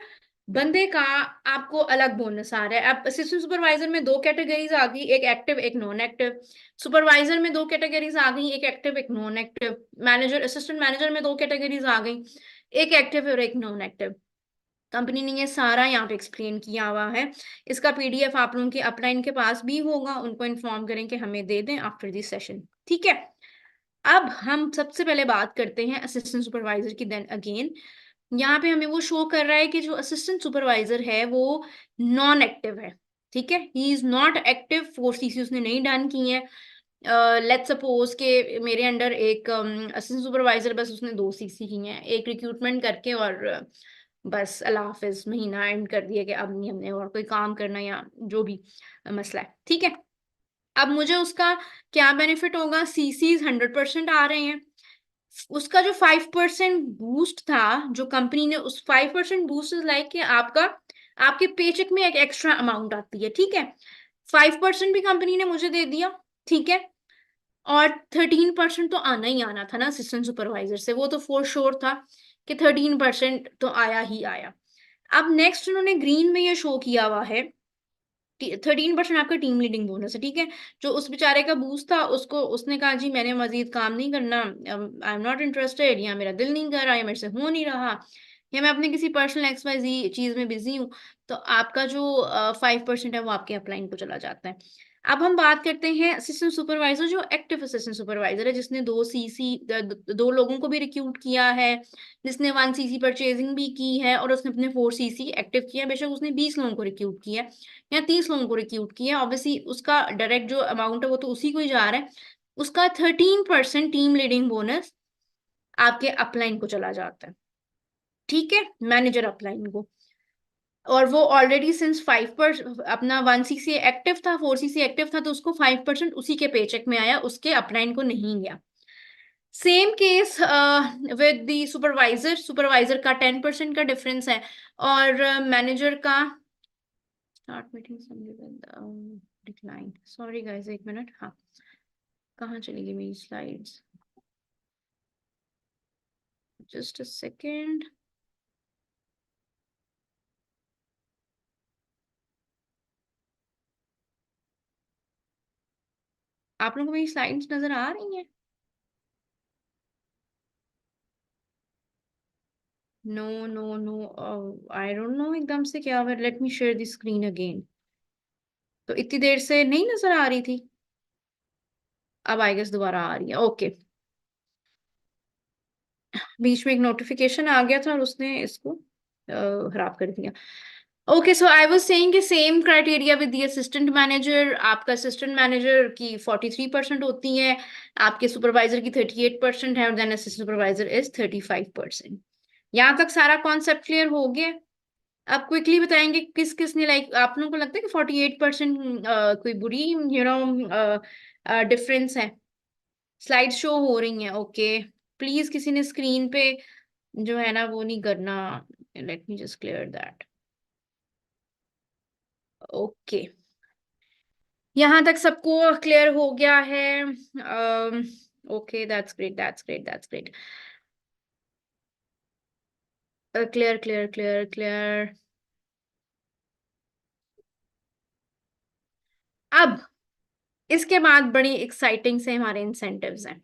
बंदे का आपको अलग बोनस आ रहा है। अब असिस्टेंट सुपरवाइजर में दो कैटेगरीज आ गई, एक एक्टिव एक नॉन एक्टिव। सुपरवाइजर में दो कैटेगरीज आ गई, एक एक्टिव एक non active. Manager assistant manager में दो कैटेगरीज आ गई, एक एक्टिव और एक नॉन एक्टिव। कंपनी ने ये सारा यहाँ पे एक्सप्लेन किया हुआ है। इसका पीडीएफ आप लोगों के अपलाइन के पास भी होगा, उनको इन्फॉर्म करें कि हमें दे दें आफ्टर दिस सेशन, ठीक है। अब हम सबसे पहले बात करते हैं असिस्टेंट सुपरवाइजर की। देन अगेन यहाँ पे हमें वो शो कर रहा है कि जो असिस्टेंट सुपरवाइजर है वो नॉन एक्टिव है, ठीक है। He is not active, 4 CC उसने नहीं डन की है। लेट्स सपोज के मेरे अंडर एक असिस्टेंट सुपरवाइजर, बस उसने 2 सीसी की हैं, एक रिक्रूटमेंट करके और बस अल्लाह हाफिज महीना एंड कर दिया कि अब नहीं हमने और कोई काम करना या जो भी मसला है, ठीक है। अब मुझे उसका क्या बेनिफिट होगा? सीसीज 100% आ रहे हैं। उसका जो 5% बूस्ट था, जो कंपनी ने उस 5% बूस्ट लाइक कि आपका आपके पेचेक में एक एक्स्ट्रा अमाउंट आती है, ठीक है। 5% भी कंपनी ने मुझे दे दिया, ठीक है। और 13% तो आना ही आना था ना असिस्टेंट सुपरवाइजर से, वो तो फॉर श्योर था कि 13% तो आया ही आया। अब नेक्स्ट उन्होंने ग्रीन में ये शो किया हुआ है 13% आपका टीम लीडिंग बोनस है, ठीक है। जो उस बेचारे का बूस्ट था, उसको उसने कहा जी मैंने मजीद काम नहीं करना, आई एम नॉट इंटरेस्टेड, या मेरा दिल नहीं कर रहा, या मेरे से हो नहीं रहा, या मैं अपने किसी पर्सनल XYZ चीज में बिजी हूँ, तो आपका जो 5% है वो आपके अपलाइन को चला जाता है। अब हम बात करते हैं असिस्टेंट सुपरवाइजर, जो एक्टिव असिस्टेंट सुपरवाइजर है, जिसने 2 सीसी 2 लोगों को भी रिक्रूट किया है, जिसने 1 सीसी परचेजिंग भी की है, और उसने अपने 4 सीसी एक्टिव किया। बेशक उसने 20 लोगों को रिक्रूट किया है या 30 लोगों को रिक्रूट किया, ऑब्वियसली उसका डायरेक्ट जो अमाउंट है वो तो उसी को ही जा रहा है। उसका 13% टीम लीडिंग बोनस आपके अपलाइन को चला जाता है, ठीक है, मैनेजर अपलाइन को। और वो ऑलरेडी सिंस 5% अपना 1 सीसी एक्टिव था, 4 सीसी एक्टिव था, तो उसको 5% उसी के पेचेक में आया, उसके अपलाइन को नहीं गया। Same case with the supervisor, supervisor का 10% का डिफरेंस है, और मैनेजर का start meeting decline, sorry guys एक मिनट, हाँ कहाँ चली गई मेरी स्लाइड्स, जस्ट अ सेकेंड। आप लोगों को मेरी स्लाइड्स नजर आ रही हैं? No no no, I don't know एकदम से क्या हुआ, let me share the screen again. तो इतनी देर से नहीं नजर आ रही थी, अब आई गेस दोबारा आ रही है, ओके। बीच में एक नोटिफिकेशन आ गया था और उसने इसको खराब कर दिया। Okay, so I was saying कि same criteria with the assistant manager, आपका असिस्टेंट मैनेजर की 43% होती है, आपके सुपरवाइजर की 38% है, और देन असिस्टेंट सुपरवाइजर इज 35%। यहाँ तक सारा कॉन्सेप्ट क्लियर हो गया? आप क्विकली बताएंगे किस किस ने, लाइक आप लोगों को लगता है कि 48% कोई बुरी डिफरेंस है? स्लाइड शो हो रही है, ओके। प्लीज किसी ने स्क्रीन पे जो है ना वो नहीं करना, let me just clear that, okay. यहाँ तक सबको क्लियर हो गया है? Okay, that's great that's great that's great, clear clear clear clear. अब इसके बाद बड़ी एक्साइटिंग से हमारे इंसेंटिव्स हैं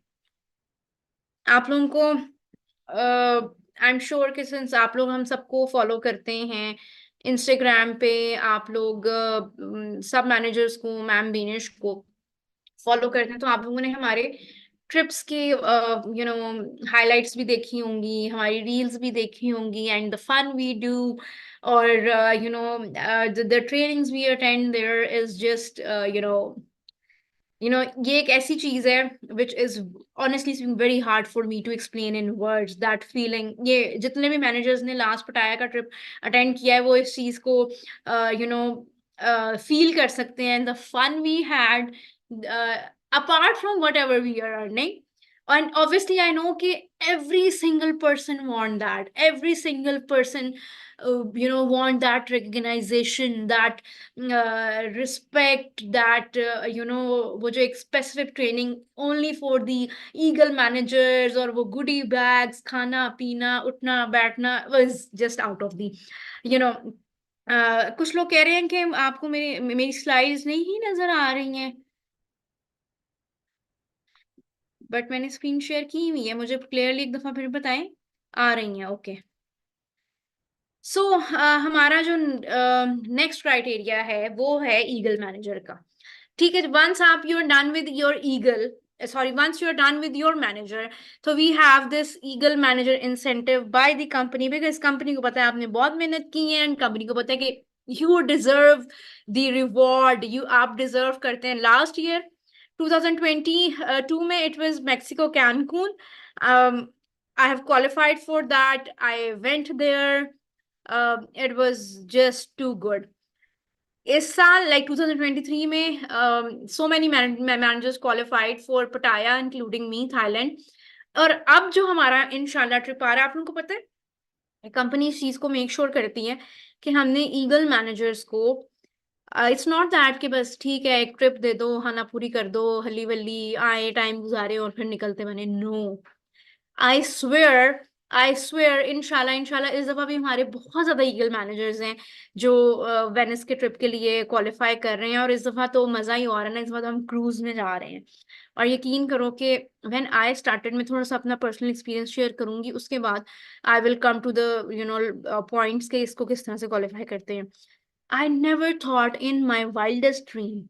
आप लोगों को। आई एम श्योर कि सिंस आप लोग हम सबको फॉलो करते हैं इंस्टाग्राम पे, आप लोग सब मैनेजर्स को, मैम बीनिश को फॉलो करते हैं, तो आप लोगों ने हमारे ट्रिप्स की हाइलाइट्स भी देखी होंगी, हमारी रील्स भी देखी होंगी, and the fun we do, और the trainings we attend there is just ये एक ऐसी चीज है which is honestly speaking very hard for me to explain in words, that feeling. ये जितने भी मैनेजर्स ने लास्ट पटाया का ट्रिप अटेंड किया है वो इस चीज को फील कर सकते हैं, the fun we had apart from whatever we are earning. And obviously I know कि every single person want that, every single person want that recognition, that respect, that वो जो एक specific training only for the eagle managers, और वो goodie bags, खाना पीना उठना बैठना was just out of the you know कुछ लोग कह रहे हैं कि आपको मेरी स्लाइड्स नहीं नजर आ रही हैं, बट मैंने स्क्रीन शेयर की हुई है, मुझे क्लियरली एक दफा फिर बताएं। आ रही हैं, ओके। सो हमारा जो नेक्स्ट क्राइटेरिया है वो है ईगल मैनेजर का। ठीक है, वंस आप you are done with your eagle, sorry once you are done with your manager, तो we have this eagle manager incentive by the company, because company को पता है आपने बहुत मेहनत की है, एंड कंपनी को पता है कि यू डिजर्व द रिवॉर्ड, आप डिजर्व करते हैं। लास्ट ईयर 2022 में it was Mexico Cancun, I have qualified for that, I went there, it was just too good. इस साल लाइक 2023 में so many managers qualified for Pattaya including me, Thailand. और अब जो हमारा इंशाल्लाह ट्रिप आ रहा है, आप लोगों को पता है कंपनी इस चीज को मेक श्योर करती है कि हमने ईगल मैनेजर्स को, इट्स नॉट दैट कि बस ठीक है एक ट्रिप दे दो, खाना पूरी कर दो, हल्ली वल्ली आए टाइम गुजारे और फिर निकलते बने, no. I swear, I swear, इंशाल्लाह इंशाल्लाह इस दफा भी हमारे बहुत ज्यादा ईगल मैनेजर्स हैं जो वेनिस के ट्रिप के लिए क्वालिफाई कर रहे हैं, और इस दफा तो मजा ही आ रहा है ना, इस दफा तो हम क्रूज में जा रहे हैं। और यकीन करो कि व्हेन आई स्टार्टेड, मैं थोड़ा सा अपना पर्सनल एक्सपीरियंस शेयर करूंगी, उसके बाद I will come to the points के इसको किस तरह से क्वालिफाई करते हैं। I never thought in my wildest dream,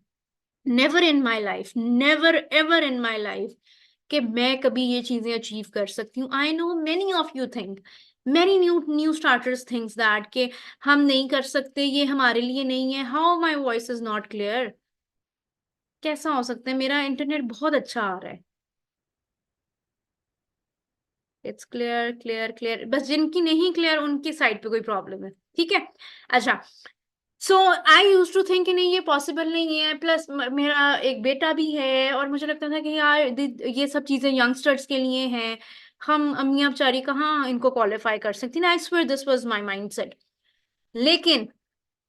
never in my life, never ever in my life कि मैं कभी ये चीजें अचीव कर सकती हूँ। I know many of you think, many new new starters thinks that कि हम नहीं कर सकते, ये हमारे लिए नहीं है। How my voice is not clear? कैसा हो सकता है? मेरा इंटरनेट बहुत अच्छा आ रहा है। इट्स क्लियर क्लियर क्लियर, बस जिनकी नहीं क्लियर उनकी साइड पे कोई प्रॉब्लम है, ठीक है। अच्छा, सो आई यूज टू थिंक कि नहीं ये पॉसिबल नहीं है, प्लस मेरा एक बेटा भी है, और मुझे लगता था कि यार ये सब चीजें यंगस्टर्स के लिए हैं, हम अम्मियाँ बेचारी कहाँ इनको क्वालिफाई कर सकती ना। I swear this was my mindset. लेकिन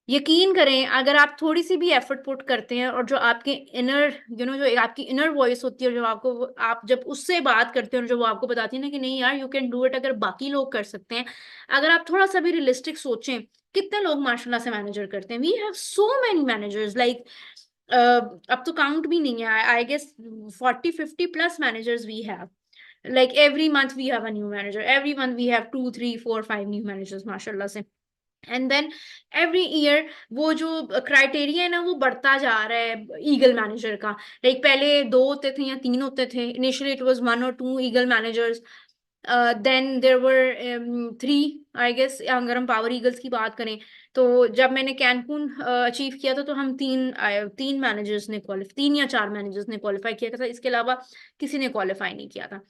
यकीन करें, अगर आप थोड़ी सी भी एफर्ट पुट करते हैं, और जो आपके इनर जो आपकी इनर वॉइस होती है, जो आपको, आप जब उससे बात करते हैं और जो वो आपको बताती है ना कि नहीं यार यू कैन डू इट, अगर बाकी लोग कर सकते हैं, अगर आप थोड़ा सा भी रियलिस्टिक सोचें, कितने लोग माशाल्लाह से मैनेजर करते हैं। We have so many managers, like अब तो काउंट भी नहीं है, I guess 40-50 plus managers we have. like every month we have a new manager, every month we have 2 3 4 5 new managers माशाल्लाह से। एंड देन एवरी ईयर वो जो criteria है ना वो बढ़ता जा रहा है ईगल मैनेजर का। लाइक पहले 2 होते थे या 3 होते थे, initially it was 1 or 2 eagle managers, then there were 3 I guess, अगर हम पावर ईगल्स की बात करें। तो जब मैंने कैनकून अचीव किया था तो हम 3 मैनेजर्स ने क्वालिफाई, 3 या 4 मैनेजर्स ने क्वालिफाई किया था, इसके अलावा किसी ने क्वालिफाई नहीं किया था।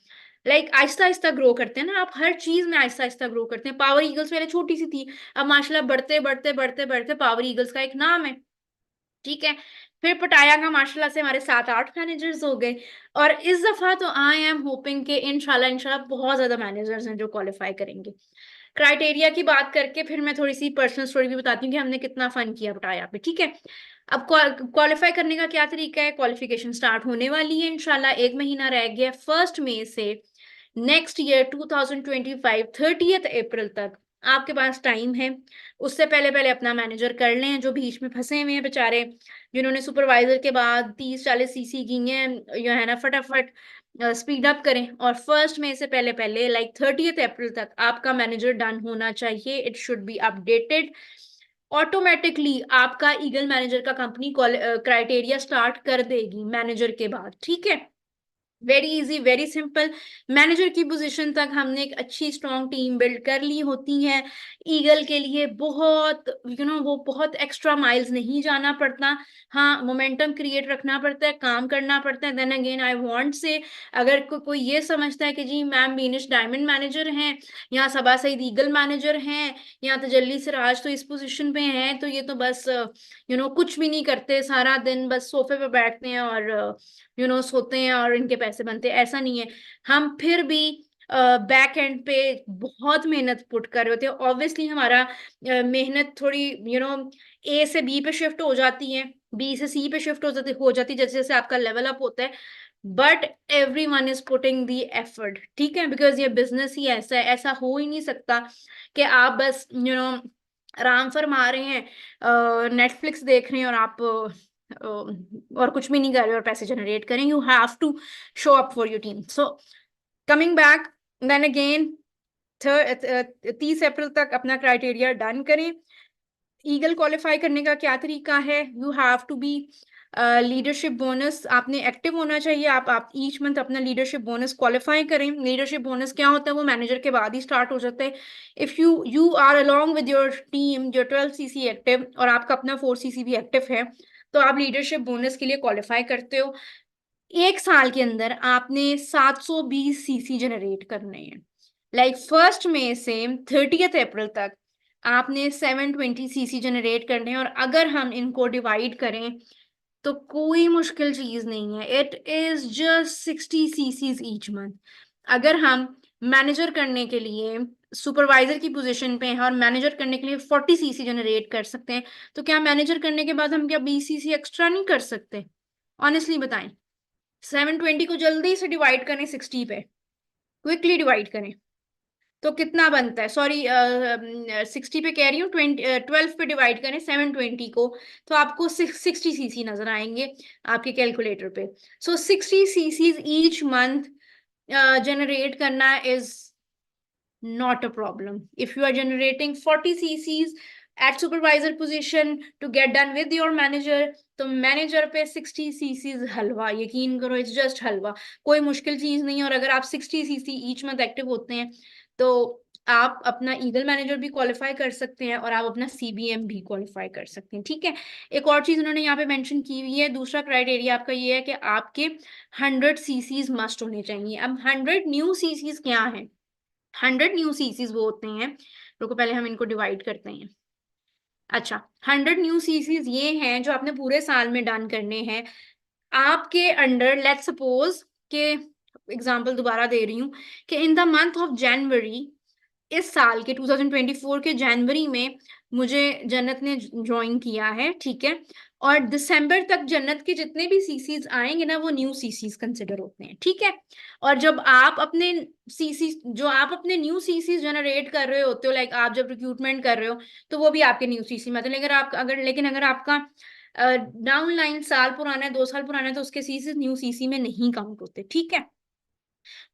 लाइक आहिस्ता आहिस्ता ग्रो करते हैं ना आप, हर चीज में आहिस्ता आहिस्ता ग्रो करते हैं। पावर ईगल्स पहले छोटी सी थी, अब माशाल्लाह बढ़ते बढ़ते बढ़ते बढ़ते पावर ईगल्स का एक नाम है, ठीक है। फिर पटाया का माशाल्लाह से हमारे 7-8 मैनेजर्स हो गए, और इस दफा तो आई एम होपिंग कि इंशाल्लाह इंशाल्लाह बहुत ज्यादा मैनेजर्स हैं जो क्वालिफाई करेंगे। क्राइटेरिया की बात करके फिर मैं थोड़ी सी पर्सनल स्टोरी भी बताती हूँ कि हमने कितना फन किया पटाया पे, ठीक है। अब क्वालिफाई करने का क्या तरीका है? क्वालिफिकेशन स्टार्ट होने वाली है इंशाल्लाह, 1 महीना रह गया, 1 मई से नेक्स्ट ईयर 2025 30 अप्रैल तक आपके पास टाइम है। उससे पहले पहले अपना मैनेजर कर लें, जो बीच में फंसे हुए हैं बेचारे, जिन्होंने सुपरवाइजर के बाद 30-40 सीसी की हैं, जो है ना फटाफट स्पीड अप करें, और 1 मई से पहले पहले लाइक 30 अप्रैल तक आपका मैनेजर डन होना चाहिए। It should be updated automatically. आपका ईगल मैनेजर का कंपनी क्राइटेरिया स्टार्ट कर देगी मैनेजर के बाद, ठीक है। Very easy, very simple. Manager की पोजीशन तक हमने एक अच्छी स्ट्रॉन्ग टीम बिल्ड कर ली होती है। ईगल के लिए बहुत वो बहुत एक्स्ट्रा माइल्स नहीं जाना पड़ता। हाँ, मोमेंटम क्रिएट रखना पड़ता है, काम करना पड़ता है। Then again I want say, अगर कोई ये समझता है कि जी मैम बीनिश डायमंड मैनेजर हैं, या सबा सईद ईगल मैनेजर हैं, या तजल्ली सिराज तो इस पोजिशन पे हैं, तो ये तो बस कुछ भी नहीं करते, सारा दिन बस सोफे पे बैठते हैं और सोते हैं और इनके पैसे पैसे बनते, ऐसा नहीं है। हम फिर भी बैक एंड पे बहुत मेहनत पुट कर रहे होते हैं। ऑब्वियसली हमारा मेहनत थोड़ी ए से बी पे शिफ्ट हो जाती है, बी से सी पे शिफ्ट हो जाती जैसे जैसे आपका लेवल अप होता है। But every one is putting the effort, ठीक है, बिकॉज ये बिजनेस ही ऐसा है। ऐसा हो ही नहीं सकता कि आप बस आराम फरमा रहे हैं, नेटफ्लिक्स देख रहे हैं और आप और कुछ भी नहीं कर रहे और पैसे जनरेट करें। You have to show up for your team. So coming back then again, 30 April तक अपना क्राइटेरिया डन करें। ईगल क्वालिफाई करने का क्या तरीका है? You have to be leadership bonus, आपने एक्टिव होना चाहिए। आप ईच मंथ अपना लीडरशिप बोनस क्वालिफाई करें। लीडरशिप बोनस क्या होता है? वो मैनेजर के बाद ही स्टार्ट हो जाता है। If you are along with your team, जो 12 CC एक्टिव और आपका अपना 4 CC भी एक्टिव है, तो आप लीडरशिप बोनस के लिए क्वालिफाई करते हो। एक साल के अंदर आपने 720 CC जनरेट करने हैं। लाइक फर्स्ट में से 30 अप्रैल तक आपने 720 CC जनरेट करने हैं। और अगर हम इनको डिवाइड करें तो कोई मुश्किल चीज नहीं है, it is just 60 CCs each month. अगर हम मैनेजर करने के लिए सुपरवाइजर की पोजीशन पे हैं और मैनेजर करने के लिए 40 CC जनरेट कर सकते हैं, तो क्या मैनेजर करने के बाद हम क्या 20 CC एक्स्ट्रा नहीं कर सकते? ऑनेस्टली बताएं। 720 को जल्दी से डिवाइड करें 60 पे, क्विकली डिवाइड करें, तो कितना बनता है? सॉरी, 60 पे कह रही हूँ, 12 पे डिवाइड करें 720 को, तो आपको 60 CC नजर आएंगे आपके कैलकुलेटर पे। सो 60 CCs ईच मंथ जनरेट करना is not a problem. If you are generating 40 CCs at supervisor position to get done with your manager, तो मैनेजर पे 60 CCs हलवा, यकीन करो, इट्स जस्ट हलवा, कोई मुश्किल चीज नहीं है। और अगर आप 60 CC ईच मंथ एक्टिव होते हैं तो आप अपना ईगल मैनेजर भी क्वालिफाई कर सकते हैं और आप अपना CBM भी क्वालिफाई कर सकते हैं, ठीक है। एक और चीज उन्होंने यहाँ पे मेंशन की हुई है, दूसरा क्राइटेरिया आपका ये है कि आपके 100 CCs मस्ट होने चाहिए। अब 100 न्यू CCs क्या है? 100 न्यू CCs वो होते हैं, रुको पहले हम इनको डिवाइड करते हैं। अच्छा, 100 न्यू CCs ये हैं जो आपने पूरे साल में डन करने हैं। आपके अंडर लेट्स सपोज के, एग्जांपल दोबारा दे रही हूँ, कि इन द मंथ ऑफ जनवरी, इस साल के 2024 के जनवरी में मुझे जन्नत ने ज्वाइन किया है, ठीक है। और दिसंबर तक जन्नत के जितने भी CCs आएंगे ना, वो न्यू CCs कंसिडर होते हैं, ठीक है। और जब आप अपने आप अपने न्यू CCs जनरेट कर रहे होते हो, लाइक आप जब रिक्रूटमेंट कर रहे हो, तो वो भी आपके न्यू CC मतलब लेकिन अगर आपका डाउन लाइन साल पुराना है, 2 साल पुराना है, तो उसके CCs न्यू CC में नहीं काउंट होते, ठीक है।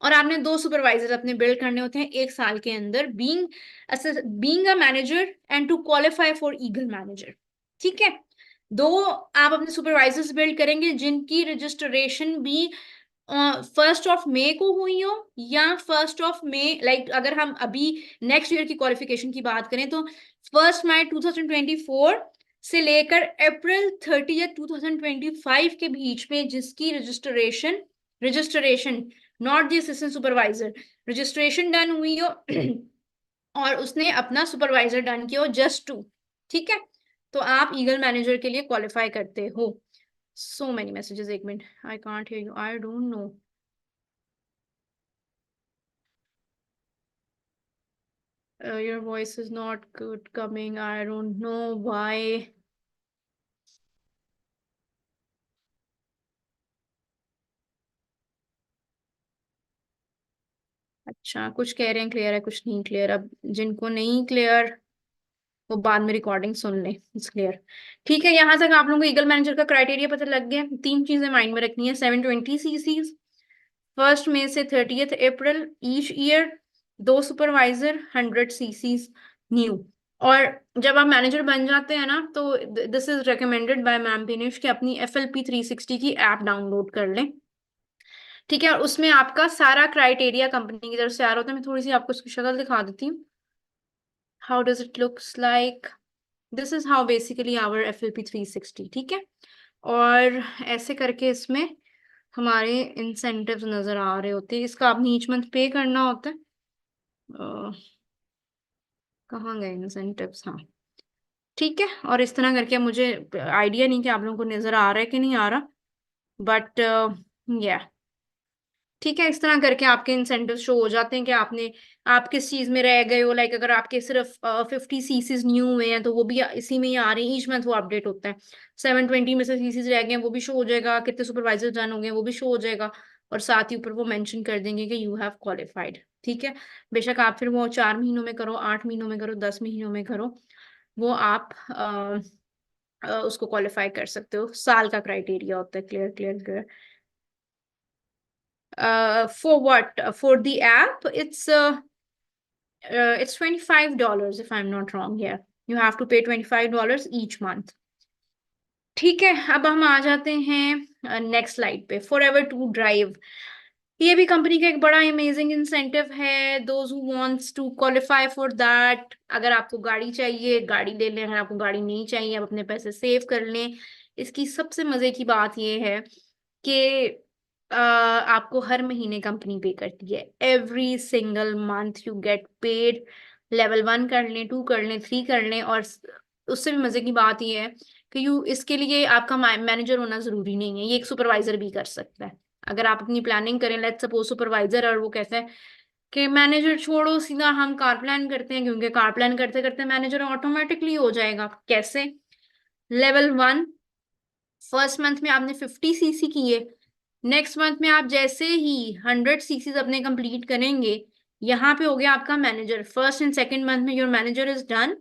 और आपने 2 सुपरवाइजर अपने बिल्ड करने होते हैं एक साल के अंदर, being a manager and to qualify for eagle manager, ठीक है। दो आप अपने सुपरवाइजर्स बिल्ड करेंगे जिनकी रजिस्ट्रेशन भी 1 मई को हुई हो या 1 मई, लाइक अगर हम अभी नेक्स्ट ईयर की क्वालिफिकेशन की बात करें तो 1 मई 2024 से लेकर अप्रैल 30 2025 के बीच में जिसकी registration not the assistant supervisor, registration done हुई हो और उसने अपना सुपरवाइजर डन किया हो, जस्ट 2, ठीक है, तो आप ईगल मैनेजर के लिए क्वालिफाई करते हो। सो मेनी मैसेजेस, एक minute, I can't hear you, I don't no, your voice is not good coming, I don't know why. अच्छा, कुछ कह रहे हैं क्लियर है, कुछ नहीं क्लियर। अब जिनको नहीं क्लियर वो बाद में रिकॉर्डिंग सुन ले, इट्स क्लियर, ठीक है। यहाँ तक आप लोगों को ईगल मैनेजर का क्राइटेरिया पता लग गया। 3 चीजें माइंड में रखनी है, 720 CCs 1 मई से 30 April each year, 2 supervisor, 100 CCs new. और जब आप मैनेजर बन जाते हैं ना, तो this is recommended by ma'am Dinesh कि अपनी FLP 360 की ऐप डाउनलोड कर लें, ठीक है। और उसमें आपका सारा क्राइटेरिया कंपनी की तरफ से आ रहा होता है। मैं थोड़ी सी आपको उसकी शक्ल दिखा देती हूँ। How does it looks like, this is how basically our FLP 360, ठीक है। और ऐसे करके इसमें हमारे इंसेंटिव्स नजर आ रहे होते हैं। इसका आपने ईच मंथ पे करना होता है। कहाँ गए इंसेंटिव्स? हाँ, ठीक है। और इस तरह करके मुझे आइडिया नहीं कि आप लोगों को नजर आ रहा है कि नहीं आ रहा, बट या ठीक है, इस तरह करके आपके इंसेंटिव शो हो जाते हैं कि आपने, आप किस चीज में रह गए हो। लाइक अगर आपके सिर्फ 50 सीसीज न्यू हुए हैं तो वो भी इसी में ही आ रहे हैं, ईच मंथ वो अपडेट होता है। 720 में से सीसीज रह गए हैं वो भी शो हो जाएगा, कितने सुपरवाइजर डन हो गए वो भी शो हो जाएगा। और साथ ही ऊपर वो मेंशन कर देंगे कि यू हैव क्वालिफाइड। ठीक है, बेशक आप फिर वो 4 महीनों में करो, 8 महीनों में करो, 10 महीनों में करो, वो आप उसको क्वालिफाई कर सकते हो। साल का क्राइटेरिया होता है। Clear clear clear. For what? For the app, it's $25 if I'm not wrong. Yeah, you have to pay $25 each month. ठीक है, अब हम आ जाते हैं नेक्स्ट स्लाइड पे। फॉर एवर टू ड्राइव, ये भी कंपनी का एक बड़ा अमेजिंग इंसेंटिव है। Those who wants to qualify for that, अगर आपको गाड़ी चाहिए गाड़ी ले लें, अगर आपको गाड़ी नहीं चाहिए आप अपने पैसे सेव कर लें। इसकी सबसे मजे की बात ये है कि आपको हर महीने कंपनी पे करती है। Every single month you get paid. Level 1 कर लें, 2 कर लें, 3 कर लें। और उससे भी मजे की बात ये है कि यू इसके लिए आपका मैनेजर होना जरूरी नहीं है, ये एक सुपरवाइजर भी कर सकता है। अगर आप अपनी प्लानिंग करें, लेट्स सपोज सुपरवाइजर और वो कहता है कि मैनेजर छोड़ो, सीधा हम कार प्लान करते हैं, क्योंकि कार प्लान करते करते मैनेजर ऑटोमेटिकली हो जाएगा। कैसे? लेवल 1, फर्स्ट मंथ में आपने 50 सीसी किए, नेक्स्ट मंथ में आप जैसे ही 100 सीसी अपने कंप्लीट करेंगे, यहाँ पे हो गया आपका manager. First and second month में your manager is done.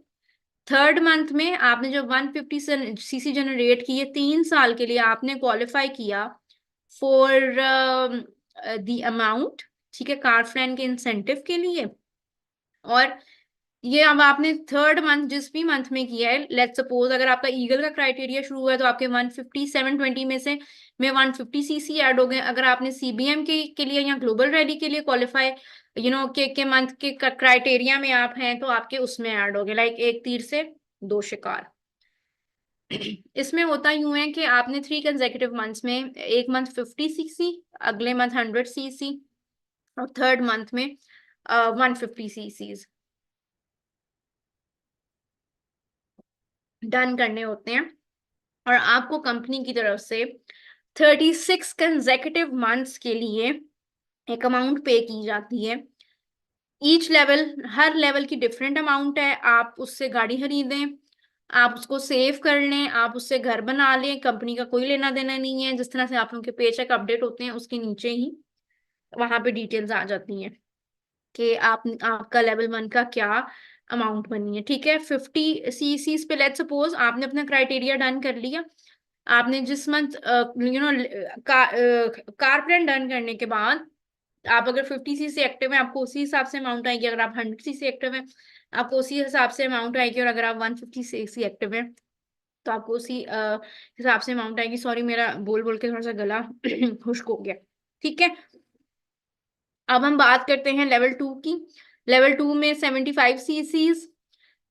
Third month में आपने जो 150 सीसी जनरेट किए 3 साल के लिए, आपने क्वालिफाई किया फॉर द अमाउंट। ठीक है, कार प्लान के इंसेंटिव के लिए। और ये अब आपने थर्ड मंथ जिस भी मंथ में किया है, लेट्स सपोज अगर आपका ईगल का क्राइटेरिया शुरू हुआ है तो आपके 150 720 में से 150 सीसी ऐड हो गए। अगर आपने सीबीएम के लिए या ग्लोबल रैली के लिए क्वालिफाई के मंथ के क्राइटेरिया में आप हैं तो आपके उसमें ऐड हो गए। लाइक एक तीर से दो शिकार। इसमें होता यूं है कि आपने 3 कंसेक्यूटिव मंथ्स में, एक मंथ 50 सीसी, अगले मंथ 100 सीसी, और थर्ड मंथ में 150 सीसीज डन करने होते हैं। और आपको कंपनी की तरफ से 36 कंसेक्यूटिव मंथ्स के लिए एक अमाउंट पे की जाती है। ईच लेवल, हर लेवल की डिफरेंट अमाउंट है। आप उससे गाड़ी खरीदें, आप उसको सेव कर लें, आप उससे घर बना लें, कंपनी का कोई लेना देना नहीं है। जिस तरह से आप उनके पे चेक अपडेट होते हैं उसके नीचे ही वहां पे डिटेल्स आ जाती हैं कि आप आपका लेवल 1 का क्या अमाउंट बनी है। ठीक है, 50 सीसी पे लेट्स सपोज आपने अपना क्राइटेरिया डन कर लिया। आपने जिस मंथ कार प्लान डन करने के बाद, आप अगर 50 सीसी एक्टिव है आपको उसी हिसाब से अमाउंट आएगी। अगर आप 100 सीसी एक्टिव है आपको उसी हिसाब से अमाउंट आएगी। और अगर आप 150 सीसी एक्टिव है तो आपको उसी हिसाब से अमाउंट आएगी। सॉरी, मेरा बोल बोल के थोड़ा सा गला खुश्क हो गया। ठीक है, अब हम बात करते हैं लेवल 2 की। लेवल 2 में 75 सीसीज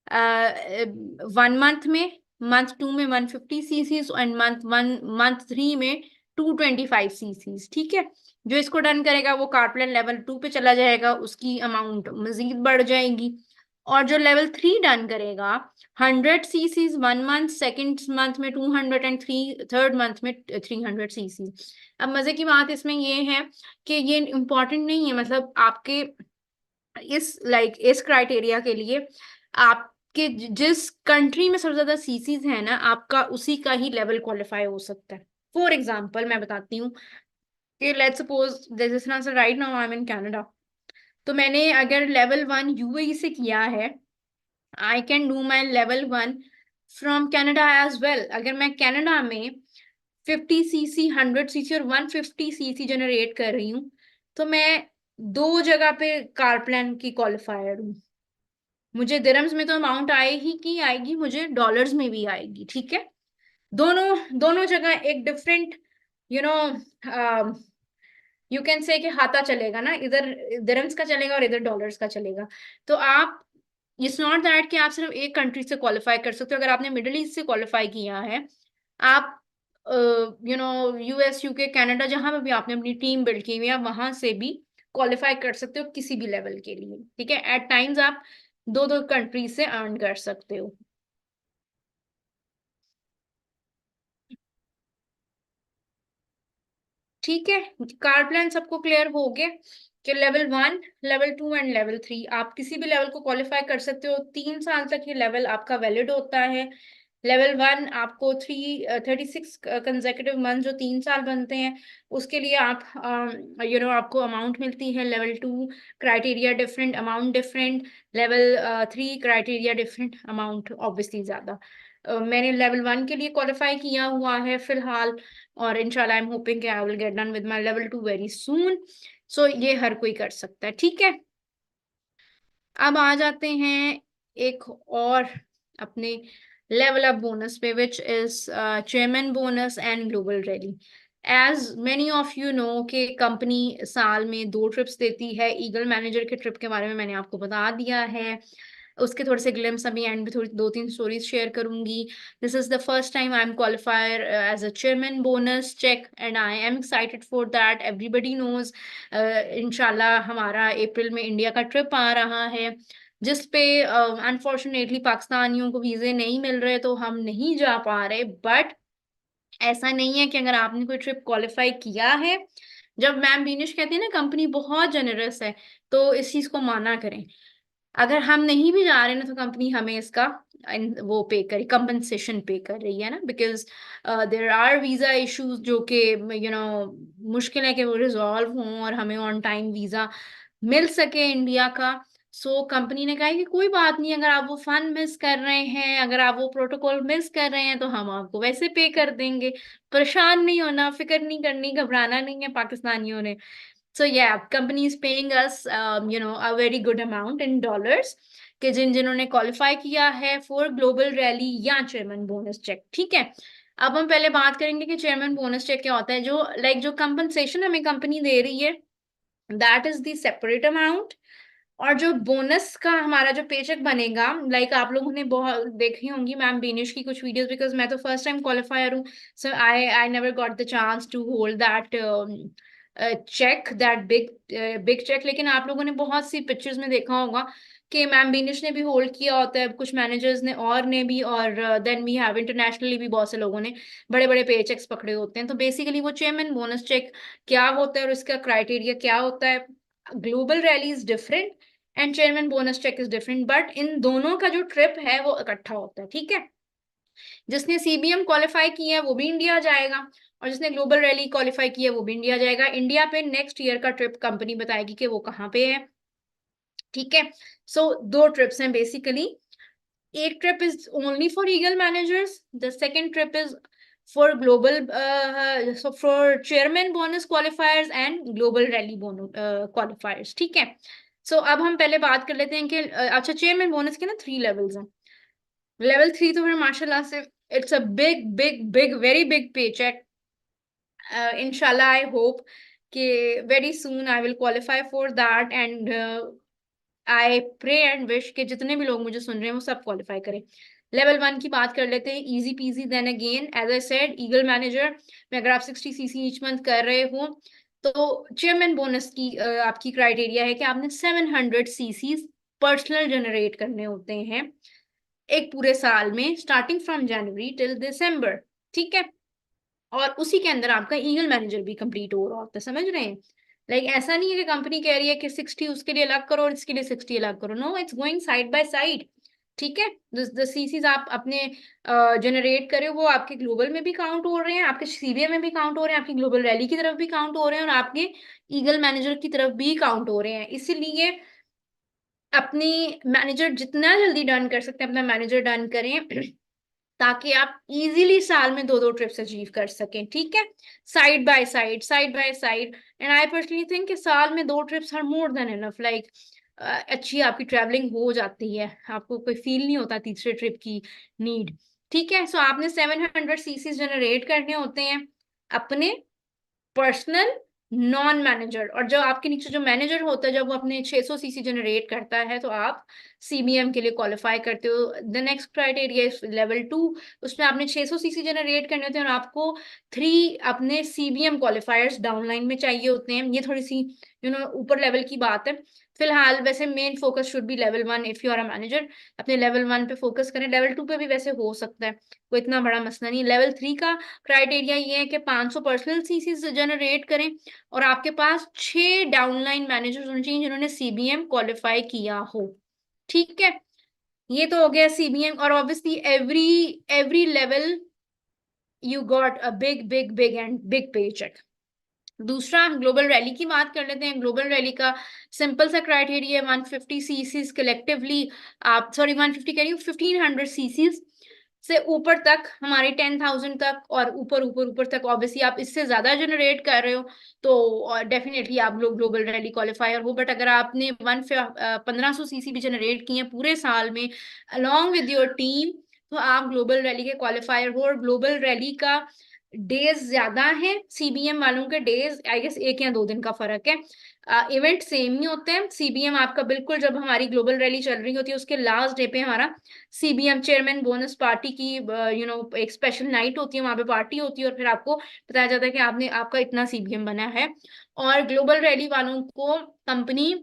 1 मंथ में, मंथ 2 में 150 सीसीज, एंड मंथ 3 में 225 सीसीज। ठीक है, जो इसको डन करेगा वो कारप्लेन लेवल 2 पे चला जाएगा, उसकी अमाउंट मजीद बढ़ जाएगी। और जो लेवल 3 डन करेगा 100 सीसीज 1 मंथ, सेकेंड मंथ में 200, एंड थर्ड मंथ में 300 सीसी। अब मजे की बात इसमें ये है कि ये इम्पोर्टेंट नहीं है, मतलब आपके इस क्राइटेरिया के लिए आपके जिस कंट्री में सबसे ज्यादा सीसीज है ना, आपका उसी का ही लेवल क्वालिफाई हो सकता है। फॉर एग्जाम्पल मैं बताती हूँ कि let's suppose this is right now I am in Canada. तो मैंने अगर लेवल 1 यूएई से किया है, I can do my level 1 from Canada as well. अगर मैं कनाडा में 50 सीसी, 100 सीसी और 150 सीसी जनरेट कर रही हूँ तो मैं दो जगह पे कार प्लान की क्वालिफायर हूँ। मुझे दिरम्स में तो अमाउंट आएगी, मुझे डॉलर्स में भी आएगी। ठीक है, दोनों दोनों जगह एक different you know you can say कि हाथा चलेगा ना, इधर दिरम्स का चलेगा और इधर डॉलर्स का चलेगा। तो आप, इट्स नॉट दैट कि आप सिर्फ एक कंट्री से क्वालिफाई कर सकते हो। अगर आपने मिडिल ईस्ट से क्वालिफाई किया है, आप यूएस, यूके, कनाडा, जहां पे भी आपने अपनी टीम बिल्ड की हुई है वहां से भी क्वालिफाई कर सकते हो किसी भी लेवल के लिए। ठीक है, एट टाइम्स आप दो दो कंट्री से अर्न कर सकते हो। ठीक है, कार प्लान सबको क्लियर हो गया कि लेवल 1, लेवल 2 एंड लेवल 3 आप किसी भी लेवल को क्वालिफाई कर सकते हो। 3 साल तक ये लेवल आपका वैलिड होता है। लेवल 1 आपको 36 कंसेक्यूटिव मंथ जो 3 साल बनते हैं उसके लिए आप आपको अमाउंट मिलती है। Level 2 criteria different, amount different. Level 3 criteria different, amount obviously ज्यादा। मैंने लेवल 1 के लिए क्वालिफाई किया हुआ है फिलहाल, और इंशाल्लाह आई एम होपिंग कि I will get done with my level 2 very soon. So ये हर कोई कर सकता है, ठीक है। अब आ जाते हैं एक और अपने लेवल अप बोनस पे, which is chairman bonus and global rally. As many of you know कि कंपनी साल में 2 ट्रिप्स देती है। ईगल मैनेजर के ट्रिप के बारे में मैंने आपको बता दिया है, उसके थोड़े से ग्लिम्स अभी एंड में थोड़ी 2-3 स्टोरीज शेयर करूंगी। This is the first time I am qualifier as a chairman bonus check and I am excited for that. Everybody knows इंशाल्लाह हमारा अप्रैल में इंडिया का ट्रिप आ रहा है, जिस पे अनफॉर्चुनेटली पाकिस्तानियों को वीजे नहीं मिल रहे, तो हम नहीं जा पा रहे। बट ऐसा नहीं है कि अगर आपने कोई ट्रिप क्वालिफाई किया है, जब मैम बीनिश कहती है ना कंपनी बहुत जेनरस है, तो इस चीज को माना करें। अगर हम नहीं भी जा रहे ना तो कंपनी हमें इसका वो पे करी, कंपनसेशन पे कर रही है ना, because there are visa issues जो कि मुश्किल है कि वो रिजॉल्व हों और हमें ऑन टाइम वीजा मिल सके इंडिया का। सो कंपनी ने कहा है कि कोई बात नहीं, अगर आप वो फंड मिस कर रहे हैं, अगर आप वो प्रोटोकॉल मिस कर रहे हैं, तो हम आपको वैसे पे कर देंगे। परेशान नहीं होना, फिक्र नहीं करनी, घबराना नहीं है पाकिस्तानियों ने। So yeah, company is paying us, a very good amount in dollars कि जिन्होंने क्वालिफाई किया है फॉर ग्लोबल रैली या चेयरमैन बोनस चेक, ठीक है। अब हम पहले बात करेंगे कि चेयरमैन बोनस चेक क्या होता है। जो कंपनसेशन हमें कंपनी दे रही है, that is the separate amount. और जो बोनस का हमारा जो पेचेक बनेगा, आप लोगों ने बहुत देखी होंगी मैम बीनिश की कुछ वीडियोस, बिकॉज मैं तो फर्स्ट टाइम क्वालिफायर हूँ। So I never got the chance to hold that check, that big check. लेकिन आप लोगों ने बहुत सी पिक्चर्स में देखा होगा कि मैम बीनिश ने भी होल्ड किया होता है, कुछ मैनेजर्स ने और ने भी, और देन वी हैव इंटरनेशनली भी बहुत से लोगों ने बड़े बड़े पे चेक्स पकड़े होते हैं। तो बेसिकली वो चेयरमैन बोनस चेक क्या होता है और इसका क्राइटेरिया क्या होता है। Global rally is different and chairman bonus check is different, but इन दोनों का जो ट्रिप है वो इकट्ठा होता है, ठीक है। जिसने सीबीएम क्वालिफाई किया है वो भी इंडिया जाएगा, और जिसने ग्लोबल रैली क्वालिफाई किया है वो भी इंडिया जाएगा। इंडिया पे नेक्स्ट ईयर का ट्रिप कंपनी बताएगी कि वो कहाँ पे है, ठीक है। सो 2 ट्रिप्स हैं बेसिकली। एक trip is only for eagle managers, the second trip is for global for chairman bonus क्वालिफायर्स and global rally bonus क्वालिफायर्स, ठीक है। सो अब हम पहले बात कर लेते हैं कि अच्छा, चेयरमैन बोनस के ना 3 लेवल्स हैं। लेवल 3 तो फिर माशाल्लाह से it's a big big big very big पे चेक। inshallah I hope कि very soon I will qualify for that, and I pray and wish कि जितने भी लोग मुझे सुन रहे हैं वो सब क्वालिफाई करें। लेवल 1 की बात कर लेते हैं, easy peasy. Then again as I said, eagle manager में अगर आप 60 सीसी ईच मंथ कर रहे हो, तो चेयरमैन बोनस की आपकी क्राइटेरिया है कि आपने 700 सीसी पर्सनल जनरेट करने होते हैं एक पूरे साल में, स्टार्टिंग फ्रॉम जनवरी टिल दिसंबर, ठीक है। और उसी के अंदर आपका ईगल मैनेजर भी कंप्लीट हो रहा होता है, समझ रहे हैं। ऐसा नहीं है कि कंपनी कह रही है कि 60 उसके लिए अलग करो और इसके लिए 60 अलग करो। No, it's going side by side, ठीक है। द सीसीज आप अपने जनरेट करे वो आपके ग्लोबल में भी काउंट हो रहे हैं, आपके सीबीए में भी काउंट हो रहे हैं, आपकी ग्लोबल रैली की तरफ भी काउंट हो रहे हैं, और आपके ईगल मैनेजर की तरफ भी काउंट हो रहे हैं। इसीलिए अपनी मैनेजर जितना जल्दी डन कर सकते हैं अपना मैनेजर डन करें, ताकि आप इजीली साल में 2-2 ट्रिप्स अचीव कर सकें, ठीक है। Side by side, side by side. And I personally think कि साल में 2 trips are more than enough. अच्छी आपकी ट्रैवलिंग हो जाती है, आपको कोई फील नहीं होता तीसरे ट्रिप की नीड, ठीक है। सो आपने 700 सीसी जनरेट करने होते हैं अपने पर्सनल, नॉन मैनेजर। और जो आपके नीचे जो मैनेजर होता है, जब वो अपने 600 सीसी जनरेट करता है, तो आप सीबीएम के लिए क्वालिफाई करते हो। The next criteria is level 2, उसमें आपने 600 सीसी जनरेट करने होते हैं और आपको 3 अपने सीबीएम क्वालिफायर्स डाउनलाइन में चाहिए होते हैं। ये थोड़ी सी ऊपर लेवल की बात है। फिलहाल वैसे main focus should be level 1 if you are a manager, अपने लेवल 1 पे फोकस करें। लेवल 2 पे भी वैसे हो सकता है, कोई इतना बड़ा मसला नहीं। लेवल 3 का क्राइटेरिया ये है कि 500 पर्सनल सीसी जनरेट करें और आपके पास 6 डाउनलाइन मैनेजर्स होने चाहिए जिन्होंने सीबीएम क्वालिफाई किया हो। ठीक है, ये तो हो गया सीबीएम। और obviously every every level you got a big big big and big पे चेक। दूसरा, ग्लोबल रैली की बात कर लेते हैं। ग्लोबल रैली का सिंपल सा क्राइटेरिया है 150 सीसीज कलेक्टिवली, आप सॉरी 150 कह रही हूँ, 1500 सीसीज से ऊपर तक, हमारे 10,000 तक और ऊपर ऊपर ऊपर तक। ऑब्वियसली आप इससे ज्यादा जनरेट कर रहे हो तो डेफिनेटली आप लोग ग्लोबल रैली क्वालिफायर हो। बट अगर आपने 1500 सीसी भी जनरेट किए पूरे साल में अलोंग विद योर टीम, तो आप ग्लोबल रैली के क्वालिफायर हो। और ग्लोबल रैली का डेज ज्यादा है, सीबीएम वालों के डेज आई गेस 1 या 2 दिन का फर्क है। इवेंट सेम ही होते हैं। सीबीएम आपका बिल्कुल, जब हमारी ग्लोबल रैली चल रही होती है उसके लास्ट डे पे हमारा सीबीएम चेयरमैन बोनस पार्टी की एक स्पेशल नाइट होती है, वहां पे पार्टी होती है और फिर आपको बताया जाता है कि आपने आपका इतना सीबीएम बना है। और ग्लोबल रैली वालों को कंपनी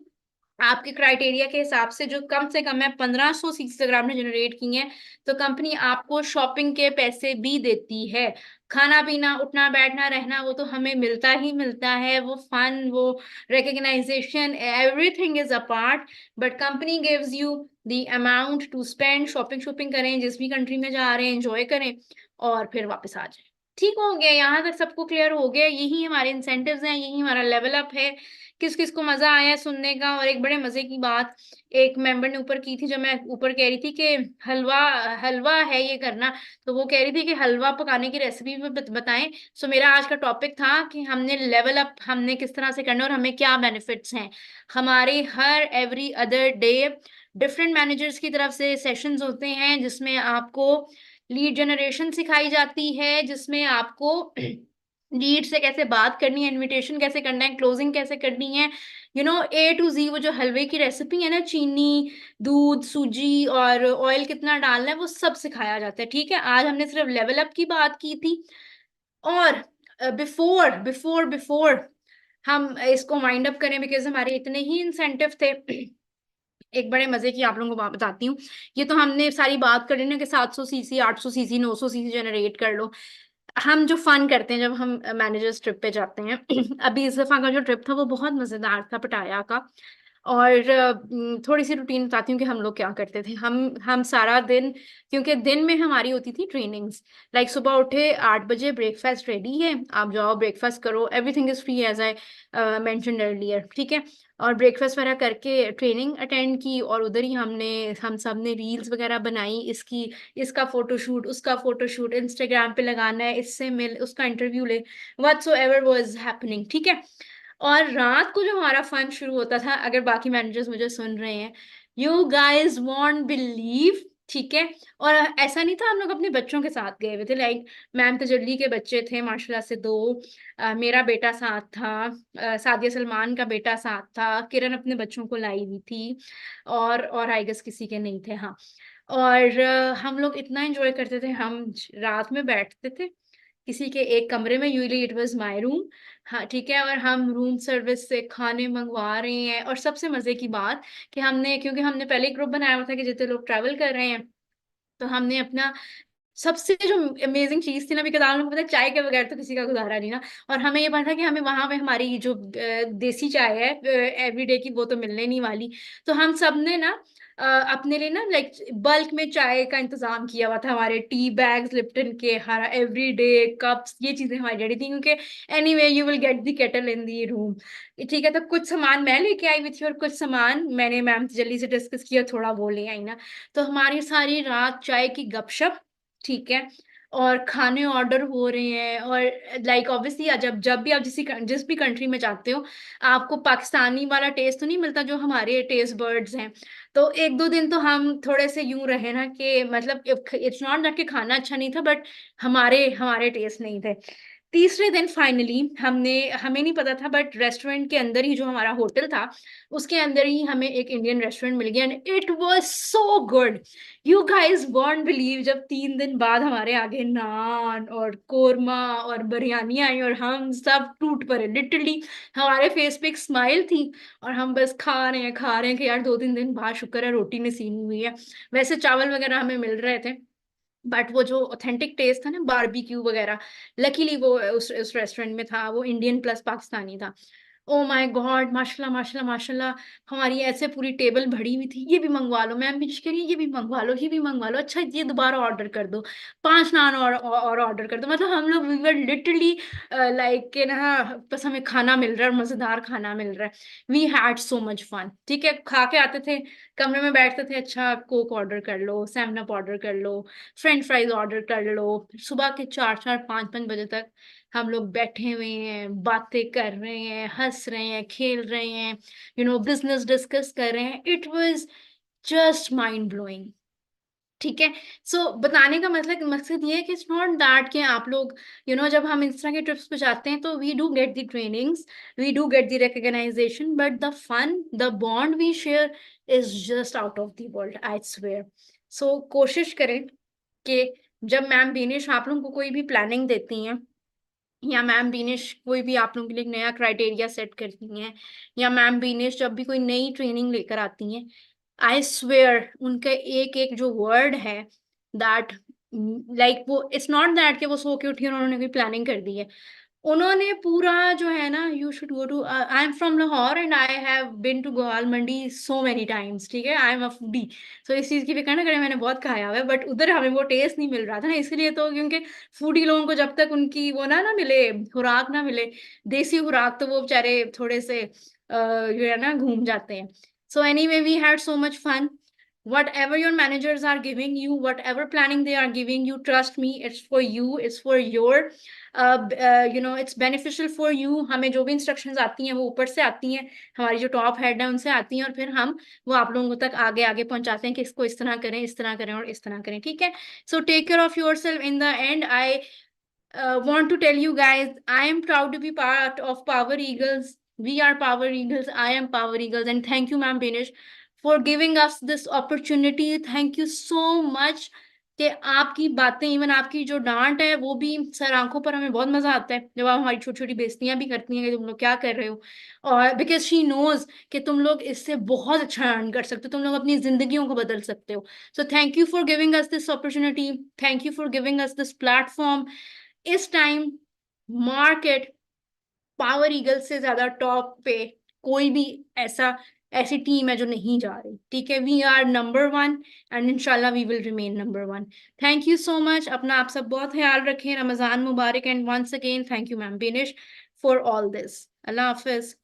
आपके क्राइटेरिया के हिसाब से, जो कम से कम है 1500 सीट्स अगर आपने जनरेट की हैं, तो कंपनी आपको शॉपिंग के पैसे भी देती है। खाना पीना उठना बैठना रहना वो तो हमें मिलता ही मिलता है, वो फन, वो recognition, everything is a part. But company gives you the amount to spend, shopping shopping करें, जिस भी कंट्री में जा रहे हैं एंजॉय करें और फिर वापस आ जाए। ठीक हो गया, यहाँ तक सबको क्लियर हो गया? यही हमारे इंसेंटिव्स हैं, यही हमारा लेवल अप है। किस किस को मजा आया सुनने का? और एक बड़े मजे की बात एक मेंबर ने ऊपर की थी, जब मैं ऊपर कह रही थी कि हलवा हलवा है ये करना, तो वो कह रही थी कि हलवा पकाने की रेसिपी भी बताएं। सो मेरा आज का टॉपिक था कि हमने लेवल अप हमने किस तरह से करना है और हमें क्या बेनिफिट्स हैं। हमारे हर every other day different managers की तरफ से सेशंस होते हैं जिसमें आपको लीड जनरेशन सिखाई जाती है, जिसमें आपको लीड से कैसे बात करनी है, इनविटेशन कैसे करना है, क्लोजिंग कैसे करनी है, ए टू जी। वो जो हलवे की रेसिपी है ना, चीनी, दूध, सूजी और ऑयल कितना डालना है, वो सब सिखाया जाता है। ठीक है, आज हमने सिर्फ लेवल अप की बात की थी। और बिफोर बिफोर बिफोर हम इसको वाइंड अप करें, बिकॉज हमारे इतने ही इंसेंटिव थे, एक बड़े मजे की आप लोगों को बताती हूँ। ये तो हमने सारी बात कर ली ना कि 700 सीसी, 800 सीसी, 900 सीसी जनरेट कर लो। हम जो फन करते हैं जब हम मैनेजर्स ट्रिप पे जाते हैं अभी इस दफा का जो ट्रिप था वो बहुत मजेदार था, पटाया का। और थोड़ी सी रूटीन बताती हूँ कि हम लोग क्या करते थे। हम सारा दिन, क्योंकि दिन में हमारी होती थी ट्रेनिंग्स, लाइक सुबह उठे 8 बजे, ब्रेकफास्ट रेडी है, आप जाओ ब्रेकफास्ट करो, everything is free as I mentioned earlier. ठीक है, और ब्रेकफास्ट वगैरह करके ट्रेनिंग अटेंड की और उधर ही हम सब ने रील्स वगैरह बनाई, इसका फोटोशूट, उसका फोटोशूट, इंस्टाग्राम पे लगाना है, इससे मिल, उसका इंटरव्यू ले, व्हाटसोएवर वाज हैपनिंग। ठीक है, और रात को जो हमारा फन शुरू होता था, अगर बाकी मैनेजर्स मुझे सुन रहे हैं, यू गाइज वॉन्ट बिलीव। ठीक है, और ऐसा नहीं था, हम लोग अपने बच्चों के साथ गए हुए थे, लाइक मैम तजल्ली के बच्चे थे माशाल्लाह से 2, मेरा बेटा साथ था, सादिया सलमान का बेटा साथ था, किरण अपने बच्चों को लाई हुई थी, और आई गेस किसी के नहीं थे। हाँ, और हम लोग इतना एंजॉय करते थे, हम रात में बैठते थे किसी के एक कमरे में, usually it was my room. हाँ ठीक है, और हम रूम सर्विस से खाने मंगवा रहे हैं। और सबसे मजे की बात कि हमने, क्योंकि हमने पहले ही ग्रुप बनाया हुआ था कि जितने लोग ट्रैवल कर रहे हैं, तो हमने अपना सबसे जो अमेजिंग चीज थी ना, बिकॉज आप लोगों को पता है चाय के बगैर तो किसी का गुजारा नहीं ना। और हमें ये पता था कि हमें वहां पे हमारी जो देसी चाय है एवरीडे की, वो तो मिलने नहीं वाली। तो हम सब ने ना अपने लिए ना लाइक बल्क में चाय का इंतजाम किया हुआ था, हमारे टी बैग्स लिप्टन के, हर एवरीडे कप्स, ये चीजें हमारी रेडी थी, क्योंकि anyway you will get the kettle in the room. ठीक है, तो कुछ सामान मैं लेके आई हुई थी और कुछ सामान मैंने मैम से जल्दी से डिस्कस किया, थोड़ा वो ले आई ना। तो हमारी सारी रात चाय की गपशप, ठीक है, और खाने ऑर्डर हो रहे हैं। और लाइक ऑब्वियसली जब जब भी आप जिस भी कंट्री में जाते हो, आपको पाकिस्तानी वाला टेस्ट तो नहीं मिलता जो हमारे टेस्ट बर्ड्स हैं। तो 1-2 दिन तो हम थोड़े से यूं रहे ना कि मतलब इट्स नॉट दैट कि खाना अच्छा नहीं था, बट हमारे हमारे टेस्ट नहीं थे। तीसरे दिन फाइनली हमें नहीं पता था, बट रेस्टोरेंट के अंदर ही जो हमारा होटल था उसके अंदर ही हमें एक इंडियन रेस्टोरेंट मिल गया, and it was so good. You guys won't believe, जब 3 दिन बाद हमारे आगे नान और कोरमा और बिरयानी आई और हम सब टूट पड़े लिटरली। हमारे फेस पे एक स्माइल थी और हम बस खा रहे हैं कि यार 2-3 दिन बाद शुक्र है रोटी नसीब हुई है। वैसे चावल वगैरह हमें मिल रहे थे, बट वो जो ऑथेंटिक टेस्ट था ना बारबेक्यू वगैरह, लकीली वो उस रेस्टोरेंट में था, वो इंडियन प्लस पाकिस्तानी था। ओ माय गॉड, माशाल्लाह माशाल्लाह माशाल्लाह। हमारी ऐसे पूरी टेबल भरी हुई थी, ये भी मंगवा लो मैम, भी कह रही है ये भी मंगवा लो, ये भी मंगवा लो, अच्छा ये दोबारा ऑर्डर कर दो, 5 नान और ऑर्डर कर दो। मतलब हम लोग वी वर लिटरली लाइक के ना, बस हमें खाना मिल रहा है और मजेदार खाना मिल रहा है। We had so much fun. ठीक है, खा के आते थे, कमरे में बैठते थे, अच्छा कोक ऑर्डर कर लो, सेवन अप ऑर्डर कर लो, फ्रेंच फ्राइज ऑर्डर कर लो। सुबह के 4-4 5-5 बजे तक हम लोग बैठे हुए हैं, बातें कर रहे हैं, हंस रहे हैं, खेल रहे हैं, बिजनेस डिस्कस कर रहे हैं। It was just mind blowing. ठीक है। बताने का मकसद ये है कि इट्स नॉट दैट कि आप लोग जब हम इस तरह के ट्रिप्स पे जाते हैं तो we do get the trainings, we do get the recognition, but the fun, the bond we share is just out of the world, I swear. कोशिश करें कि जब मैम बीनिश आप लोगों को कोई भी प्लानिंग देती हैं, या मैम बीनिश कोई भी आप लोगों के लिए एक नया क्राइटेरिया सेट करती हैं, या मैम बीनिश जब भी कोई नई ट्रेनिंग लेकर आती हैं, आई स्वेयर उनका एक एक जो वर्ड है, दैट लाइक वो इट्स नॉट दैट कि वो सो के उठी और उन्होंने कोई प्लानिंग कर दी है। उन्होंने पूरा जो है ना, you should go to, I am from Lahore and I have been to Gopal Mandi so many times. ठीक है, आई एम अ फूडी। इस चीज की फिक्र ना करें, मैंने बहुत खाया हुआ है, बट उधर हमें वो टेस्ट नहीं मिल रहा था ना, इसलिए तो क्योंकि फूडी लोगों को जब तक उनकी वो ना ना मिले, खुराक ना मिले, देसी खुराक, तो वो बेचारे थोड़े से जो है ना घूम जाते हैं। Anyway, we had so much fun. Whatever your managers are giving you, whatever planning they are giving you, trust me, it's for you, it's for your it's beneficial for you. हमें जो भी इंस्ट्रक्शंस आती हैं वो ऊपर से आती हैं, हमारी जो टॉप हेड है उनसे आती हैं, और फिर हम वो आप लोगों तक आगे आगे पहुंचाते हैं कि इसको इस तरह करें, इस तरह करें और इस तरह करें। ठीक है, take care of your self. In the end I want to tell you guys, I am proud to be part of Power Eagles. We are Power Eagles. I am Power Eagles. And thank you, Ma'am Binish, for giving us this opportunity. Thank you so much. कि आपकी बातें, even आपकी जो डांट है वो भी sir आंखों पर हमें बहुत मजा आता है, जब आप हमारी छोटी छोटी बेइज्जतियां भी करती हैं कि तुम लोग क्या कर रहे हो, और बिकॉज शी नोज कि तुम लोग इससे बहुत अच्छा अर्न कर सकते हो, तुम लोग अपनी जिंदगियों को बदल सकते हो। Thank you for giving us this opportunity, thank you for giving us this platform. इस टाइम मार्केट पावर ईगल से ज्यादा टॉप पे कोई भी ऐसी टीम है जो नहीं जा रही। ठीक है, वी आर नंबर 1 एंड इंशाल्लाह we will remain number 1। Thank you so much. अपना आप सब बहुत ख्याल रखें। रमजान मुबारक, and once again thank you ma'am Binish for all this. Allah Hafiz.